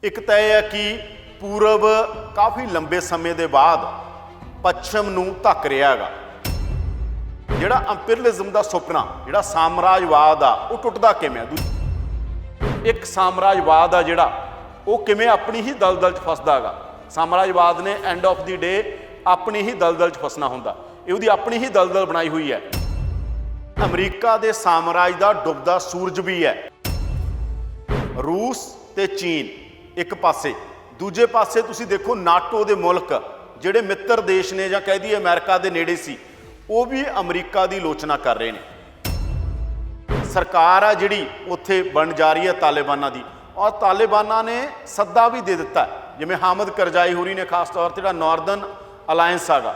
ਇੱਕ ਤੈਅ ਹੈ ਕਿ ਪੂਰਬ ਕਾਫੀ ਲੰਬੇ ਸਮੇਂ ਦੇ ਬਾਅਦ ਪੱਛਮ ਨੂੰ ਧੱਕ ਰਿਹਾ ਹੈਗਾ। ਜਿਹੜਾ ਇੰਪੀਰੀਅਲਿਜ਼ਮ ਦਾ ਸੁਪਨਾ, ਜਿਹੜਾ ਸਾਮਰਾਜਵਾਦ ਆ, ਉਹ ਟੁੱਟਦਾ ਕਿਵੇਂ? ਇੱਕ ਸਾਮਰਾਜਵਾਦ ਆ ਜਿਹੜਾ ਉਹ ਕਿਵੇਂ ਆਪਣੀ ਹੀ ਦਲਦਲ 'ਚ ਫਸਦਾ ਹੈਗਾ। ਸਾਮਰਾਜਵਾਦ ਨੇ ਐਂਡ ਆਫ ਦੀ ਡੇ ਆਪਣੀ ਹੀ ਦਲਦਲ 'ਚ ਫਸਣਾ ਹੁੰਦਾ। ਇਹ ਉਹਦੀ ਆਪਣੀ ਹੀ ਦਲਦਲ ਬਣਾਈ ਹੋਈ ਹੈ। ਅਮਰੀਕਾ ਦੇ ਸਾਮਰਾਜ ਦਾ ਡੁੱਬਦਾ ਸੂਰਜ ਵੀ ਹੈ। ਰੂਸ ਤੇ ਚੀਨ ਇੱਕ ਪਾਸੇ, ਦੂਜੇ ਪਾਸੇ ਤੁਸੀਂ ਦੇਖੋ ਨਾਟੋ ਦੇ ਮੁਲਕ ਜਿਹੜੇ ਮਿੱਤਰ ਦੇਸ਼ ਨੇ ਜਾਂ ਕਹਿ ਦਈਏ ਅਮਰੀਕਾ ਦੇ ਨੇੜੇ ਸੀ, ਉਹ ਵੀ ਅਮਰੀਕਾ ਦੀ ਆਲੋਚਨਾ ਕਰ ਰਹੇ ਨੇ। ਸਰਕਾਰ ਆ ਜਿਹੜੀ ਉੱਥੇ ਬਣ ਜਾ ਰਹੀ ਹੈ ਤਾਲਿਬਾਨਾਂ ਦੀ, ਔਰ ਤਾਲਿਬਾਨਾਂ ਨੇ ਸੱਦਾ ਵੀ ਦੇ ਦਿੱਤਾ, ਜਿਵੇਂ ਹਾਮਦ ਕਰਜ਼ਾਈ ਹੋਰੀ ਨੇ ਖਾਸ ਤੌਰ ਤੇ ਜਿਹੜਾ ਨਾਰਦਰਨ ਅਲਾਇੰਸ ਹੈਗਾ।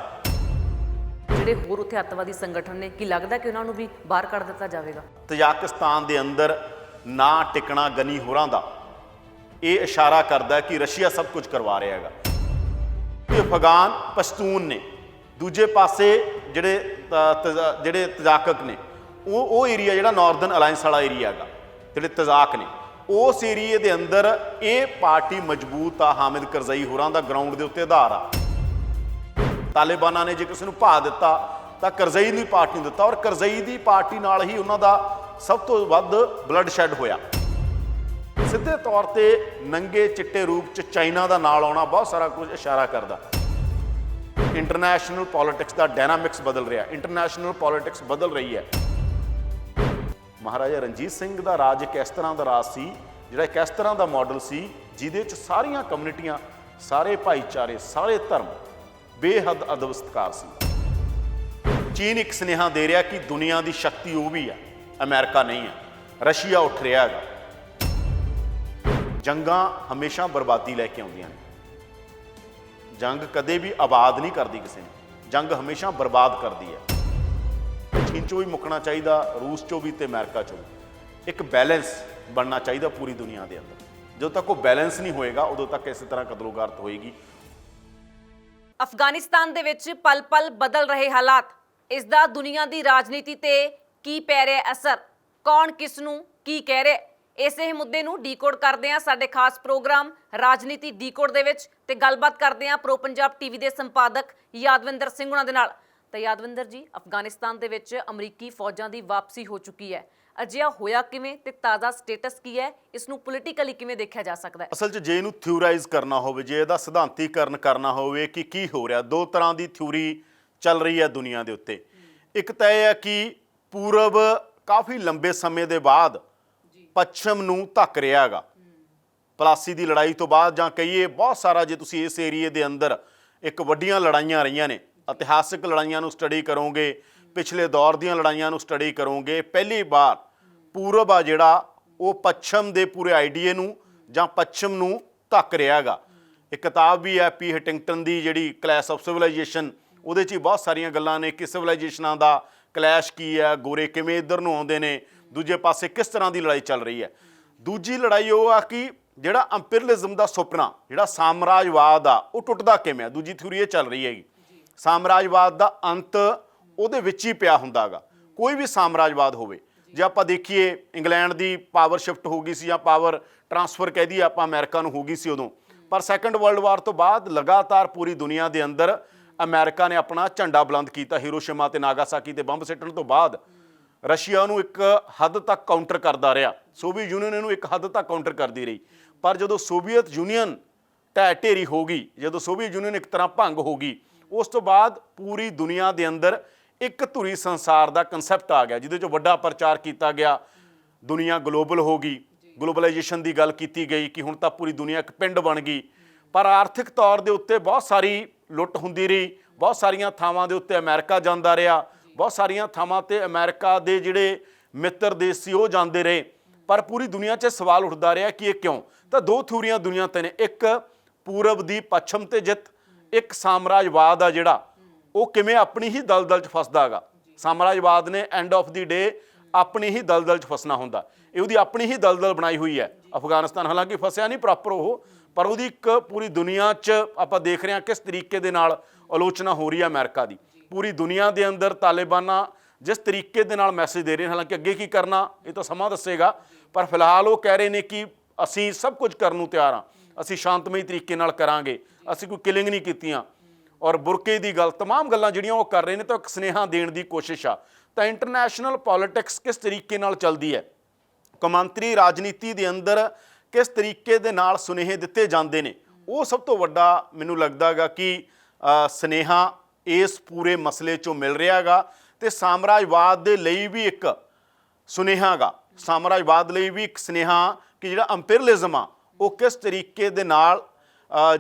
ਜਿਹੜੇ ਹੋਰ ਉੱਥੇ ਅੱਤਵਾਦੀ ਸੰਗਠਨ ਨੇ, ਕੀ ਲੱਗਦਾ ਕਿ ਉਹਨਾਂ ਨੂੰ ਵੀ ਬਾਹਰ ਕੱਢ ਦਿੱਤਾ ਜਾਵੇਗਾ? ਤਜ਼ਾਕਿਸਤਾਨ ਦੇ ਅੰਦਰ ਨਾ ਟਿਕਣਾ ਗਨੀ ਹੋਰਾਂ ਦਾ ਇਹ ਇਸ਼ਾਰਾ ਕਰਦਾ ਕਿ ਰਸ਼ੀਆ ਸਭ ਕੁਝ ਕਰਵਾ ਰਿਹਾ ਹੈਗਾ। ਅਫਗਾਨ ਪਸ਼ਤੂਨ ਨੇ, ਦੂਜੇ ਪਾਸੇ ਜਿਹੜੇ ਤਜ਼ਾਕਕ ਨੇ, ਉਹ ਏਰੀਆ ਜਿਹੜਾ ਨਾਰਦਰਨ ਅਲਾਇੰਸ ਵਾਲਾ ਏਰੀਆ ਹੈਗਾ, ਜਿਹੜੇ ਤਜ਼ਾਕ ਨੇ, ਉਸ ਏਰੀਏ ਦੇ ਅੰਦਰ ਇਹ ਪਾਰਟੀ ਮਜ਼ਬੂਤ ਆ। ਹਾਮਿਦ ਕਰਜ਼ਈ ਹੋਰਾਂ ਦਾ ਗਰਾਊਂਡ ਦੇ ਉੱਤੇ ਆਧਾਰ ਆ। ਤਾਲਿਬਾਨਾਂ ਨੇ ਜੇ ਕਿਸੇ ਨੂੰ ਭਾ ਦਿੱਤਾ ਤਾਂ ਕਰਜ਼ਈ ਨੂੰ ਪਾਰਟੀ ਨੂੰ ਦਿੱਤਾ, ਔਰ ਕਰਜ਼ਈ ਦੀ ਪਾਰਟੀ ਨਾਲ ਹੀ ਉਹਨਾਂ ਦਾ ਸਭ ਤੋਂ ਵੱਧ ਬਲੱਡ ਸ਼ੈਡ ਹੋਇਆ। ਸਿੱਧੇ ਤੌਰ ਤੇ ਨੰਗੇ ਚਿੱਟੇ ਰੂਪ 'ਚ ਚਾਈਨਾ ਦਾ ਨਾਲ ਆਉਣਾ ਬਹੁਤ ਸਾਰਾ ਕੁਝ ਇਸ਼ਾਰਾ ਕਰਦਾ। ਇੰਟਰਨੈਸ਼ਨਲ ਪੋਲਿਟਿਕਸ ਦਾ ਡਾਇਨਾਮਿਕਸ ਬਦਲ ਰਿਹਾ, ਇੰਟਰਨੈਸ਼ਨਲ ਪੋਲਿਟਿਕਸ ਬਦਲ ਰਹੀ ਹੈ। ਮਹਾਰਾਜਾ ਰਣਜੀਤ ਸਿੰਘ ਦਾ ਰਾਜ ਇੱਕ ਇਸ ਤਰ੍ਹਾਂ ਦਾ ਰਾਜ ਸੀ, ਜਿਹੜਾ ਇੱਕ ਇਸ ਤਰ੍ਹਾਂ ਦਾ ਮਾਡਲ ਸੀ ਜਿਹਦੇ 'ਚ ਸਾਰੀਆਂ ਕਮਿਊਨਿਟੀਆਂ, ਸਾਰੇ ਭਾਈਚਾਰੇ, ਸਾਰੇ ਧਰਮ ਬੇਹੱਦ ਅਦਬ ਸਤਿਕਾਰ ਸੀ। ਚੀਨ ਇੱਕ ਸੁਨੇਹਾ ਦੇ ਰਿਹਾ ਕਿ ਦੁਨੀਆ ਦੀ ਸ਼ਕਤੀ ਉਹ ਵੀ ਹੈ, ਅਮਰੀਕਾ ਨਹੀਂ ਹੈ। ਰਸ਼ੀਆ ਉੱਠ ਰਿਹਾ ਹੈਗਾ। ਜੰਗਾਂ ਹਮੇਸ਼ਾ ਬਰਬਾਦੀ ਲੈ ਕੇ ਆਉਂਦੀਆਂ ਨੇ। ਜੰਗ ਕਦੇ ਵੀ ਆਬਾਦ ਨਹੀਂ ਕਰਦੀ ਕਿਸੇ ਨੂੰ, ਜੰਗ ਹਮੇਸ਼ਾ ਬਰਬਾਦ ਕਰਦੀ ਹੈ। ਚੀਨ 'ਚੋਂ ਵੀ ਮੁੱਕਣਾ ਚਾਹੀਦਾ, ਰੂਸ 'ਚੋਂ ਵੀ ਤੇ ਅਮਰੀਕਾ 'ਚੋਂ ਵੀ। ਇੱਕ ਬੈਲੈਂਸ ਬਣਨਾ ਚਾਹੀਦਾ ਪੂਰੀ ਦੁਨੀਆ ਦੇ ਅੰਦਰ। ਜਦੋਂ ਤੱਕ ਉਹ ਬੈਲੈਂਸ ਨਹੀਂ ਹੋਏਗਾ, ਉਦੋਂ ਤੱਕ ਇਸੇ ਤਰ੍ਹਾਂ ਕਤਲੋਗਾਰਤ ਹੋਏਗੀ। ਅਫਗਾਨਿਸਤਾਨ ਦੇ ਵਿੱਚ ਪਲ-ਪਲ ਬਦਲ ਰਹੇ ਹਾਲਾਤ, ਇਸ ਦਾ ਦੁਨੀਆ ਦੀ ਰਾਜਨੀਤੀ ਤੇ ਕੀ ਪੈ ਰਿਹਾ ਅਸਰ? ਕੌਣ ਕਿਸ ਨੂੰ ਕੀ ਕਹਿ ਰਿਹਾ? ਇਸੇ ਹੀ ਮੁੱਦੇ ਨੂੰ ਡੀਕੋਡ ਕਰਦੇ ਹਾਂ ਸਾਡੇ ਖਾਸ ਪ੍ਰੋਗਰਾਮ ਰਾਜਨੀਤੀ ਡੀਕੋਡ ਦੇ ਵਿੱਚ, ਤੇ ਗੱਲਬਾਤ ਕਰਦੇ ਹਾਂ ਪ੍ਰੋ ਪੰਜਾਬ ਟੀਵੀ ਦੇ ਸੰਪਾਦਕ ਯਾਦਵਿੰਦਰ ਸਿੰਘ ਉਹਨਾਂ ਦੇ ਨਾਲ। ਤਾਂ ਯਾਦਵਿੰਦਰ ਜੀ, ਅਫਗਾਨਿਸਤਾਨ ਦੇ ਵਿੱਚ ਅਮਰੀਕੀ ਫੌਜਾਂ ਦੀ ਵਾਪਸੀ ਹੋ ਚੁੱਕੀ ਹੈ। ਅਜਿਹਾ ਹੋਇਆ ਕਿਵੇਂ ਤੇ ਤਾਜ਼ਾ ਸਟੇਟਸ ਕੀ ਹੈ? ਇਸ ਨੂੰ ਪੋਲੀਟੀਕਲੀ ਕਿਵੇਂ ਦੇਖਿਆ ਜਾ ਸਕਦਾ ਹੈ? ਅਸਲ 'ਚ ਜੇ ਇਹਨੂੰ ਥਿਊਰਾਈਜ਼ ਕਰਨਾ ਹੋਵੇ, ਜੇ ਇਹਦਾ ਸਿਧਾਂਤੀਕਰਨ ਕਰਨਾ ਹੋਵੇ ਕਿ ਕੀ ਹੋ ਰਿਹਾ, ਦੋ ਤਰ੍ਹਾਂ ਦੀ ਥਿਊਰੀ ਚੱਲ ਰਹੀ ਹੈ ਦੁਨੀਆ ਦੇ ਉੱਤੇ। ਇੱਕ ਤਾਂ ਇਹ ਹੈ ਕਿ ਪੂਰਬ ਕਾਫੀ ਲੰਬੇ ਸਮੇਂ ਦੇ ਬਾਅਦ ਪੱਛਮ ਨੂੰ ਧੱਕ ਰਿਹਾ ਹੈਗਾ। ਪਲਾਸੀ ਦੀ ਲੜਾਈ ਤੋਂ ਬਾਅਦ, ਜਾਂ ਕਹੀਏ ਬਹੁਤ ਸਾਰਾ, ਜੇ ਤੁਸੀਂ ਇਸ ਏਰੀਏ ਦੇ ਅੰਦਰ ਇੱਕ ਵੱਡੀਆਂ ਲੜਾਈਆਂ ਰਹੀਆਂ ਨੇ, ਇਤਿਹਾਸਿਕ ਲੜਾਈਆਂ ਨੂੰ ਸਟੱਡੀ ਕਰੋਗੇ, ਪਿਛਲੇ ਦੌਰ ਦੀਆਂ ਲੜਾਈਆਂ ਨੂੰ ਸਟੱਡੀ ਕਰੋਗੇ, ਪਹਿਲੀ ਵਾਰ ਪੂਰਬ ਆ ਜਿਹੜਾ ਉਹ ਪੱਛਮ ਦੇ ਪੂਰੇ ਆਈਡੀਏ ਨੂੰ ਜਾਂ ਪੱਛਮ ਨੂੰ ਧੱਕ ਰਿਹਾ ਹੈਗਾ। ਇੱਕ ਕਿਤਾਬ ਵੀ ਹੈ ਪੀ ਹਟਿੰਗਟਨ ਦੀ, ਜਿਹੜੀ ਕਲੈਸ਼ ਆਫ ਸਿਵਲਾਈਜੇਸ਼ਨ, ਉਹਦੇ 'ਚ ਹੀ ਬਹੁਤ ਸਾਰੀਆਂ ਗੱਲਾਂ ਨੇ ਕਿ ਸਿਵਲਾਈਜੇਸ਼ਨਾਂ ਦਾ ਕਲੈਸ਼ ਕੀ ਹੈ, ਗੋਰੇ ਕਿਵੇਂ ਇੱਧਰ ਨੂੰ ਆਉਂਦੇ ਨੇ, ਦੂਜੇ ਪਾਸੇ ਕਿਸ ਤਰ੍ਹਾਂ ਦੀ ਲੜਾਈ ਚੱਲ ਰਹੀ ਹੈ। ਦੂਜੀ ਲੜਾਈ ਉਹ ਆ ਕਿ ਜਿਹੜਾ ਇੰਪੀਰੀਅਲਿਜ਼ਮ ਦਾ ਸੁਪਨਾ, ਜਿਹੜਾ ਸਾਮਰਾਜਵਾਦ ਆ, ਉਹ ਟੁੱਟਦਾ ਕਿਵੇਂ? ਦੂਜੀ ਥਿਊਰੀ ਇਹ ਚੱਲ ਰਹੀ ਹੈਗੀ। ਸਾਮਰਾਜਵਾਦ ਦਾ ਅੰਤ ਉਹਦੇ ਵਿੱਚ ਹੀ ਪਿਆ ਹੁੰਦਾ ਗਾ। ਕੋਈ ਵੀ ਸਾਮਰਾਜਵਾਦ ਹੋਵੇ, ਜੇ ਆਪਾਂ ਦੇਖੀਏ ਇੰਗਲੈਂਡ ਦੀ ਪਾਵਰ ਸ਼ਿਫਟ ਹੋ ਗਈ ਸੀ, ਜਾਂ ਪਾਵਰ ਟਰਾਂਸਫਰ ਕਹਿ ਦਈਏ ਆਪਾਂ, ਅਮਰੀਕਾ ਨੂੰ ਹੋ ਗਈ ਸੀ ਉਦੋਂ, ਪਰ ਸੈਕੰਡ ਵਰਲਡ ਵਾਰ ਤੋਂ ਬਾਅਦ ਲਗਾਤਾਰ ਪੂਰੀ ਦੁਨੀਆ ਦੇ ਅੰਦਰ ਅਮਰੀਕਾ ਨੇ ਆਪਣਾ ਝੰਡਾ ਬੁਲੰਦ ਕੀਤਾ। ਹੀਰੋਸ਼ੀਮਾ ਤੇ ਨਾਗਾਸਾਕੀ ਤੇ ਬੰਬ ਸਿੱਟਣ ਤੋਂ ਬਾਅਦ ਰਸ਼ੀਆ ਨੂੰ ਇੱਕ ਹੱਦ ਤੱਕ ਕਾਊਂਟਰ ਕਰਦਾ ਰਿਹਾ, ਸੋਵੀਅਤ ਯੂਨੀਅਨ ਇਹਨੂੰ ਇੱਕ ਹੱਦ ਤੱਕ ਕਾਊਂਟਰ ਕਰਦੀ ਰਹੀ। ਪਰ ਜਦੋਂ ਸੋਵੀਅਤ ਯੂਨੀਅਨ ਢਹਿ ਢੇਰੀ ਹੋ ਗਈ, ਜਦੋਂ ਸੋਵੀਅਤ ਯੂਨੀਅਨ ਇੱਕ ਤਰ੍ਹਾਂ ਭੰਗ ਹੋ ਗਈ, ਉਸ ਤੋਂ ਬਾਅਦ ਪੂਰੀ ਦੁਨੀਆ ਦੇ ਅੰਦਰ ਇੱਕ ਧੁਰੀ ਸੰਸਾਰ ਦਾ ਕਨਸੈਪਟ ਆ ਗਿਆ, ਜਿਹਦੇ 'ਚ ਵੱਡਾ ਪ੍ਰਚਾਰ ਕੀਤਾ ਗਿਆ। ਦੁਨੀਆ ਗਲੋਬਲ ਹੋ ਗਈ, ਗਲੋਬਲਾਈਜੇਸ਼ਨ ਦੀ ਗੱਲ ਕੀਤੀ ਗਈ ਕਿ ਹੁਣ ਤਾਂ ਪੂਰੀ ਦੁਨੀਆ ਇੱਕ ਪਿੰਡ ਬਣ ਗਈ। ਪਰ ਆਰਥਿਕ ਤੌਰ ਦੇ ਉੱਤੇ ਬਹੁਤ ਸਾਰੀ ਲੁੱਟ ਹੁੰਦੀ ਰਹੀ। ਬਹੁਤ ਸਾਰੀਆਂ ਥਾਵਾਂ ਦੇ ਉੱਤੇ ਅਮਰੀਕਾ ਜਾਂਦਾ ਰਿਹਾ, ਬਹੁਤ ਸਾਰੀਆਂ ਥਾਵਾਂ 'ਤੇ ਅਮਰੀਕਾ ਦੇ ਜਿਹੜੇ ਮਿੱਤਰ ਦੇਸ਼ ਸੀ ਉਹ ਜਾਂਦੇ ਰਹੇ। ਪਰ ਪੂਰੀ ਦੁਨੀਆ 'ਚ ਸਵਾਲ ਉੱਠਦਾ ਰਿਹਾ ਕਿ ਇਹ ਕਿਉਂ? ਤਾਂ ਦੋ ਥਿਊਰੀਆਂ ਦੁਨੀਆ 'ਤੇ ਨੇ, ਇੱਕ ਪੂਰਬ ਦੀ ਪੱਛਮ 'ਤੇ ਜਿੱਤ, ਇੱਕ ਸਾਮਰਾਜਵਾਦ ਆ ਜਿਹੜਾ ਉਹ ਕਿਵੇਂ ਆਪਣੀ ਹੀ ਦਲਦਲ 'ਚ ਫਸਦਾ ਹੈਗਾ। ਸਾਮਰਾਜਵਾਦ ਨੇ ਐਂਡ ਆਫ ਦੀ ਡੇ ਆਪਣੀ ਹੀ ਦਲਦਲ 'ਚ ਫਸਣਾ ਹੁੰਦਾ। ਇਹ ਉਹਦੀ ਆਪਣੀ ਹੀ ਦਲਦਲ ਬਣਾਈ ਹੋਈ ਹੈ। ਅਫਗਾਨਿਸਤਾਨ ਹਾਲਾਂਕਿ ਫਸਿਆ ਨਹੀਂ ਪ੍ਰੋਪਰ ਉਹ, ਪਰ ਉਹਦੀ ਇੱਕ ਪੂਰੀ ਦੁਨੀਆ 'ਚ ਆਪਾਂ ਦੇਖ ਰਹੇ ਹਾਂ ਕਿਸ ਤਰੀਕੇ ਦੇ ਨਾਲ ਆਲੋਚਨਾ ਹੋ ਰਹੀ ਹੈ ਅਮਰੀਕਾ ਦੀ। ਪੂਰੀ ਦੁਨੀਆ ਦੇ ਅੰਦਰ ਤਾਲਿਬਾਨਾਂ ਜਿਸ ਤਰੀਕੇ ਦੇ ਨਾਲ ਮੈਸੇਜ ਦੇ ਰਹੇ ਨੇ, ਹਾਲਾਂਕਿ ਅੱਗੇ ਕੀ ਕਰਨਾ ਇਹ ਤਾਂ ਸਮਾਂ ਦੱਸੇਗਾ, ਪਰ ਫਿਲਹਾਲ ਉਹ ਕਹਿ ਰਹੇ ਨੇ ਕਿ ਅਸੀਂ ਸਭ ਕੁਝ ਕਰਨ ਨੂੰ ਤਿਆਰ ਹਾਂ। ਅਸੀਂ ਸ਼ਾਂਤਮਈ ਤਰੀਕੇ ਨਾਲ ਕਰਾਂਗੇ, ਅਸੀਂ ਕੋਈ ਕਿਲਿੰਗ ਨਹੀਂ ਕੀਤੀਆਂ, ਔਰ ਬੁਰਕੇ ਦੀ ਗੱਲ, तमाम ਗੱਲਾਂ ਜਿਹੜੀਆਂ ਉਹ ਕਰ ਰਹੇ ਨੇ, ਤਾਂ ਇੱਕ ਸੁਨੇਹਾ ਦੇਣ ਦੀ ਕੋਸ਼ਿਸ਼ ਆ। ਤਾਂ ਇੰਟਰਨੈਸ਼ਨਲ ਪੋਲਿਟਿਕਸ ਕਿਸ ਤਰੀਕੇ ਨਾਲ ਚੱਲਦੀ ਹੈ, ਕੌਮਾਂਤਰੀ ਰਾਜਨੀਤੀ ਦੇ ਅੰਦਰ ਕਿਸ ਤਰੀਕੇ ਦੇ ਨਾਲ ਸੁਨੇਹੇ ਦਿੱਤੇ ਜਾਂਦੇ ਨੇ, ਉਹ ਸਭ ਤੋਂ ਵੱਡਾ ਮੈਨੂੰ ਲੱਗਦਾ ਗਾ ਕਿ ਸੁਨੇਹਾ ਇਸ ਪੂਰੇ ਮਸਲੇ 'ਚੋਂ ਮਿਲ ਰਿਹਾ ਗਾ। ਤੇ ਸਾਮਰਾਜਵਾਦ ਦੇ ਲਈ ਵੀ ਇੱਕ ਸੁਨੇਹਾ ਗਾ, ਸਾਮਰਾਜਵਾਦ ਲਈ ਵੀ ਇੱਕ ਸੁਨੇਹਾ ਕਿ ਜਿਹੜਾ ਇੰਪੀਰੀਅਲਿਜ਼ਮ ਆ ਉਹ ਕਿਸ ਤਰੀਕੇ ਦੇ ਨਾਲ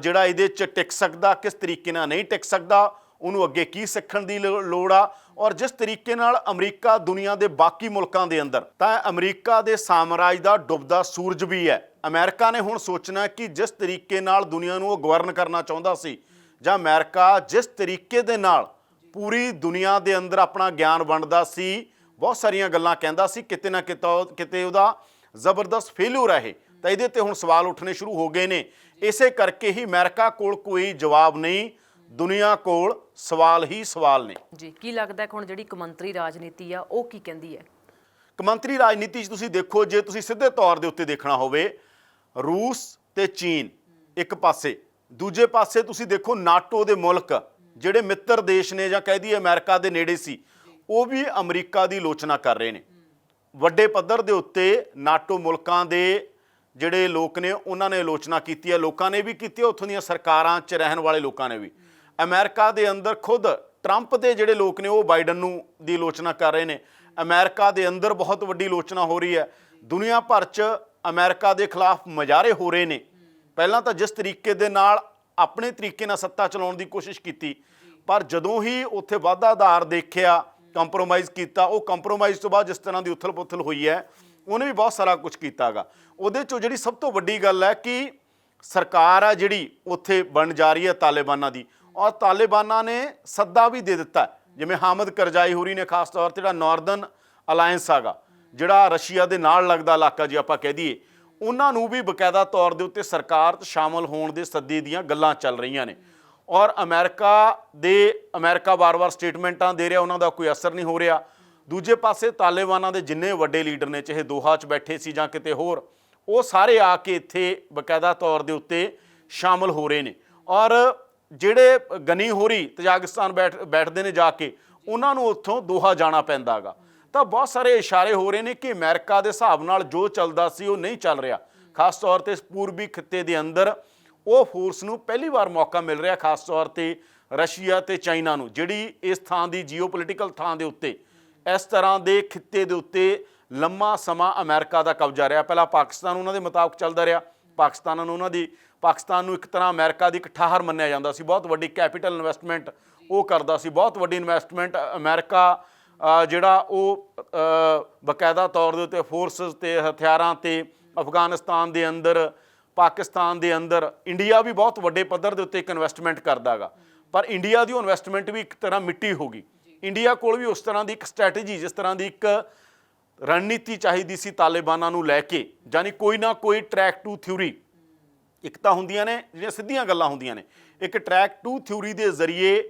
ਜਿਹੜਾ ਇਹਦੇ 'ਚ ਟਿਕ ਸਕਦਾ, ਕਿਸ ਤਰੀਕੇ ਨਾਲ ਨਹੀਂ ਟਿਕ ਸਕਦਾ, ਉਹਨੂੰ ਅੱਗੇ ਕੀ ਸਿੱਖਣ ਦੀ ਲੋੜ ਆ। ਔਰ ਜਿਸ ਤਰੀਕੇ ਨਾਲ ਅਮਰੀਕਾ ਦੁਨੀਆ ਦੇ ਬਾਕੀ ਮੁਲਕਾਂ ਦੇ ਅੰਦਰ, ਤਾਂ ਅਮਰੀਕਾ ਦੇ ਸਾਮਰਾਜ ਦਾ ਡੁੱਬਦਾ ਸੂਰਜ ਵੀ ਹੈ। ਅਮਰੀਕਾ ਨੇ ਹੁਣ ਸੋਚਣਾ ਕਿ ਜਿਸ ਤਰੀਕੇ ਨਾਲ ਦੁਨੀਆ ਨੂੰ ਉਹ ਗਵਰਨ ਕਰਨਾ ਚਾਹੁੰਦਾ ਸੀ, ਜਾਂ ਅਮਰੀਕਾ ਜਿਸ ਤਰੀਕੇ ਦੇ ਨਾਲ ਪੂਰੀ ਦੁਨੀਆ ਦੇ ਅੰਦਰ ਆਪਣਾ ਗਿਆਨ ਵੰਡਦਾ ਸੀ, ਬਹੁਤ ਸਾਰੀਆਂ ਗੱਲਾਂ ਕਹਿੰਦਾ ਸੀ, ਕਿਤੇ ਨਾ ਕਿਤੇ ਉਹਦਾ ਜ਼ਬਰਦਸਤ ਫੇਲਿਊਰ ਹੈ। ਤਾਂ ਇਹਦੇ ਤੇ ਹੁਣ ਸਵਾਲ ਉੱਠਣੇ ਸ਼ੁਰੂ ਹੋ ਗਏ ਨੇ। ਇਸੇ ਕਰਕੇ ਹੀ ਅਮਰੀਕਾ ਕੋਲ ਕੋਈ ਜਵਾਬ ਨਹੀਂ, ਦੁਨੀਆ ਕੋਲ ਸਵਾਲ ਹੀ ਸਵਾਲ ਨੇ। ਜੀ, ਕੀ ਲੱਗਦਾ ਕਿ ਹੁਣ ਜਿਹੜੀ ਕੌਮਾਂਤਰੀ ਰਾਜਨੀਤੀ ਆ ਉਹ ਕੀ ਕਹਿੰਦੀ ਹੈ? ਕੌਮਾਂਤਰੀ ਰਾਜਨੀਤੀ 'ਚ ਤੁਸੀਂ ਦੇਖੋ, ਜੇ ਤੁਸੀਂ ਸਿੱਧੇ ਤੌਰ ਦੇ ਉੱਤੇ ਦੇਖਣਾ ਹੋਵੇ, ਰੂਸ ਤੇ ਚੀਨ ਇੱਕ ਪਾਸੇ, ਦੂਜੇ ਪਾਸੇ ਤੁਸੀਂ ਦੇਖੋ ਨਾਟੋ ਦੇ ਮੁਲਕ ਜਿਹੜੇ ਮਿੱਤਰ ਦੇਸ਼ ਨੇ, ਜਾਂ ਕਹਿ ਦਈਏ ਅਮਰੀਕਾ ਦੇ ਨੇੜੇ ਸੀ, ਉਹ ਵੀ ਅਮਰੀਕਾ ਦੀ ਆਲੋਚਨਾ ਕਰ ਰਹੇ ਨੇ ਵੱਡੇ ਪੱਧਰ ਦੇ ਉੱਤੇ। ਨਾਟੋ ਮੁਲਕਾਂ ਦੇ ਜਿਹੜੇ ਲੋਕ ਨੇ ਉਹਨਾਂ ਨੇ ਆਲੋਚਨਾ ਕੀਤੀ ਹੈ, ਲੋਕਾਂ ਨੇ ਵੀ ਕੀਤੀ ਹੈ, ਉੱਥੋਂ ਦੀਆਂ ਸਰਕਾਰਾਂ 'ਚ ਰਹਿਣ ਵਾਲੇ ਲੋਕਾਂ ਨੇ ਵੀ। ਅਮਰੀਕਾ ਦੇ ਅੰਦਰ ਖੁਦ ਟਰੰਪ ਦੇ ਜਿਹੜੇ ਲੋਕ ਨੇ ਉਹ ਬਾਈਡਨ ਨੂੰ ਦੀ ਆਲੋਚਨਾ ਕਰ ਰਹੇ ਨੇ। ਅਮਰੀਕਾ ਦੇ ਅੰਦਰ ਬਹੁਤ ਵੱਡੀ ਆਲੋਚਨਾ ਹੋ ਰਹੀ ਹੈ। ਦੁਨੀਆ ਭਰ 'ਚ ਅਮਰੀਕਾ ਦੇ ਖਿਲਾਫ ਮੁਜ਼ਾਹਰੇ ਹੋ ਰਹੇ ਨੇ। ਪਹਿਲਾਂ ਤਾਂ ਜਿਸ ਤਰੀਕੇ ਦੇ ਨਾਲ ਆਪਣੇ ਤਰੀਕੇ ਨਾਲ ਸੱਤਾ ਚਲਾਉਣ ਦੀ ਕੋਸ਼ਿਸ਼ ਕੀਤੀ, ਪਰ ਜਦੋਂ ਹੀ ਉੱਥੇ ਵਾਧਾ ਆਧਾਰ ਦੇਖਿਆ, ਕੰਪਰੋਮਾਈਜ਼ ਕੀਤਾ, ਉਹ ਕੰਪਰੋਮਾਈਜ਼ ਤੋਂ ਬਾਅਦ ਜਿਸ ਤਰ੍ਹਾਂ ਦੀ ਉਥਲ ਪੁਥਲ ਹੋਈ ਹੈ, ਉਹਨੇ ਵੀ ਬਹੁਤ ਸਾਰਾ ਕੁਝ ਕੀਤਾ ਗਾ। ਉਹਦੇ 'ਚੋਂ ਜਿਹੜੀ ਸਭ ਤੋਂ ਵੱਡੀ ਗੱਲ ਹੈ ਕਿ ਸਰਕਾਰ ਆ ਜਿਹੜੀ ਉੱਥੇ ਬਣ ਜਾ ਰਹੀ ਹੈ ਤਾਲਿਬਾਨਾਂ ਦੀ, ਔਰ ਤਾਲਿਬਾਨਾਂ ਨੇ ਸੱਦਾ ਵੀ ਦੇ ਦਿੱਤਾ, ਜਿਵੇਂ ਹਾਮਦ ਕਰਜ਼ਾਈ ਹੋਰੀ ਨੇ, ਖਾਸ ਤੌਰ 'ਤੇ ਜਿਹੜਾ ਨਾਰਦਰਨ ਅਲਾਇੰਸ ਹੈਗਾ, ਜਿਹੜਾ ਰਸ਼ੀਆ ਦੇ ਨਾਲ ਲੱਗਦਾ ਇਲਾਕਾ ਜੇ ਆਪਾਂ ਕਹਿ ਦਈਏ, ਉਹਨਾਂ ਨੂੰ ਵੀ ਬਕਾਇਦਾ ਤੌਰ ਦੇ ਉੱਤੇ ਸਰਕਾਰ 'ਚ ਸ਼ਾਮਲ ਹੋਣ ਦੇ ਸੱਦੇ ਦੀਆਂ ਗੱਲਾਂ ਚੱਲ ਰਹੀਆਂ ਨੇ। ਔਰ ਅਮਰੀਕਾ ਵਾਰ-ਵਾਰ ਸਟੇਟਮੈਂਟਾਂ ਦੇ ਰਿਹਾ, ਉਹਨਾਂ ਦਾ ਕੋਈ ਅਸਰ ਨਹੀਂ ਹੋ ਰਿਹਾ। ਦੂਜੇ ਪਾਸੇ ਤਾਲਿਬਾਨਾਂ ਦੇ ਜਿੰਨੇ ਵੱਡੇ ਲੀਡਰ ਨੇ, ਚਾਹੇ ਦੋਹਾ 'ਚ ਬੈਠੇ ਸੀ ਜਾਂ ਕਿਤੇ ਹੋਰ, ਉਹ ਸਾਰੇ ਆ ਕੇ ਇੱਥੇ ਬਕਾਇਦਾ ਤੌਰ ਦੇ ਉੱਤੇ ਸ਼ਾਮਲ ਹੋ ਰਹੇ ਨੇ। ਔਰ ਜਿਹੜੇ ਗਨੀ ਹੋਰੀ ਤਜਾਕਿਸਤਾਨ ਬੈਠਦੇ ਨੇ ਜਾ ਕੇ, ਉਹਨਾਂ ਨੂੰ ਉੱਥੋਂ ਦੋਹਾ ਜਾਣਾ ਪੈਂਦਾ ਗਾ। ਤਾਂ ਬਹੁਤ ਸਾਰੇ ਇਸ਼ਾਰੇ ਹੋ ਰਹੇ ਨੇ ਕਿ ਅਮਰੀਕਾ ਦੇ ਹਿਸਾਬ ਨਾਲ ਜੋ ਚੱਲਦਾ ਸੀ ਉਹ ਨਹੀਂ ਚੱਲ ਰਿਹਾ। ਖਾਸ ਤੌਰ 'ਤੇ ਪੂਰਬੀ ਖਿੱਤੇ ਦੇ ਅੰਦਰ ਉਹ ਫੋਰਸ ਨੂੰ ਪਹਿਲੀ ਵਾਰ ਮੌਕਾ ਮਿਲ ਰਿਹਾ, ਖਾਸ ਤੌਰ 'ਤੇ ਰਸ਼ੀਆ ਤੇ ਚਾਈਨਾ ਨੂੰ, ਜਿਹੜੀ ਇਸ ਥਾਂ ਦੀ ਜੀਓਪੋਲੀਟੀਕਲ ਥਾਂ ਦੇ ਉੱਤੇ, ਇਸ ਤਰ੍ਹਾਂ ਦੇ ਖਿੱਤੇ ਦੇ ਉੱਤੇ ਲੰਮਾ ਸਮਾਂ ਅਮਰੀਕਾ ਦਾ ਕਬਜ਼ਾ ਰਿਹਾ। ਪਹਿਲਾਂ ਪਾਕਿਸਤਾਨ ਉਹਨਾਂ ਦੇ ਮੁਤਾਬਕ ਚੱਲਦਾ ਰਿਹਾ, ਪਾਕਿਸਤਾਨ ਨੂੰ ਇੱਕ ਤਰ੍ਹਾਂ ਅਮਰੀਕਾ ਦੀ ਇੱਕ ਠਾਹਰ ਮੰਨਿਆ ਜਾਂਦਾ ਸੀ, ਬਹੁਤ ਵੱਡੀ ਕੈਪੀਟਲ ਇਨਵੈਸਟਮੈਂਟ ਉਹ ਕਰਦਾ ਸੀ, ਬਹੁਤ ਵੱਡੀ ਇਨਵੈਸਟਮੈਂਟ ਅਮਰੀਕਾ ਜਿਹੜਾ ਉਹ ਬਕਾਇਦਾ ਤੌਰ ਦੇ ਉੱਤੇ ਫੋਰਸਿਸ ਤੇ ਹਥਿਆਰਾਂ ਤੇ ਅਫਗਾਨਿਸਤਾਨ ਦੇ ਅੰਦਰ, ਪਾਕਿਸਤਾਨ ਦੇ ਅੰਦਰ, ਇੰਡੀਆ ਵੀ ਬਹੁਤ ਵੱਡੇ ਪੱਧਰ ਦੇ ਉੱਤੇ ਇੱਕ ਇਨਵੈਸਟਮੈਂਟ ਕਰਦਾ ਗਾ। ਪਰ ਇੰਡੀਆ ਦੀ ਉਹ ਇਨਵੈਸਟਮੈਂਟ ਵੀ ਇੱਕ ਤਰ੍ਹਾਂ ਮਿੱਟੀ ਹੋ ਗਈ। ਇੰਡੀਆ ਕੋਲ ਵੀ ਉਸ ਤਰ੍ਹਾਂ ਦੀ ਇੱਕ ਸਟ੍ਰੈਟਜੀ, ਜਿਸ ਤਰ੍ਹਾਂ ਦੀ ਇੱਕ ਰਣਨੀਤੀ ਚਾਹੀਦੀ ਸੀ ਤਾਲਿਬਾਨਾਂ ਨੂੰ ਲੈ ਕੇ, ਯਾਨੀ ਕੋਈ ਨਾ ਕੋਈ ਟਰੈਕ ਟੂ ਥਿਊਰੀ। ਇੱਕ ਤਾਂ ਹੁੰਦੀਆਂ ਨੇ ਜਿਹੜੀਆਂ ਸਿੱਧੀਆਂ ਗੱਲਾਂ ਹੁੰਦੀਆਂ ਨੇ, ਇੱਕ ਟਰੈਕ ਟੂ ਥਿਊਰੀ ਦੇ ਜ਼ਰੀਏ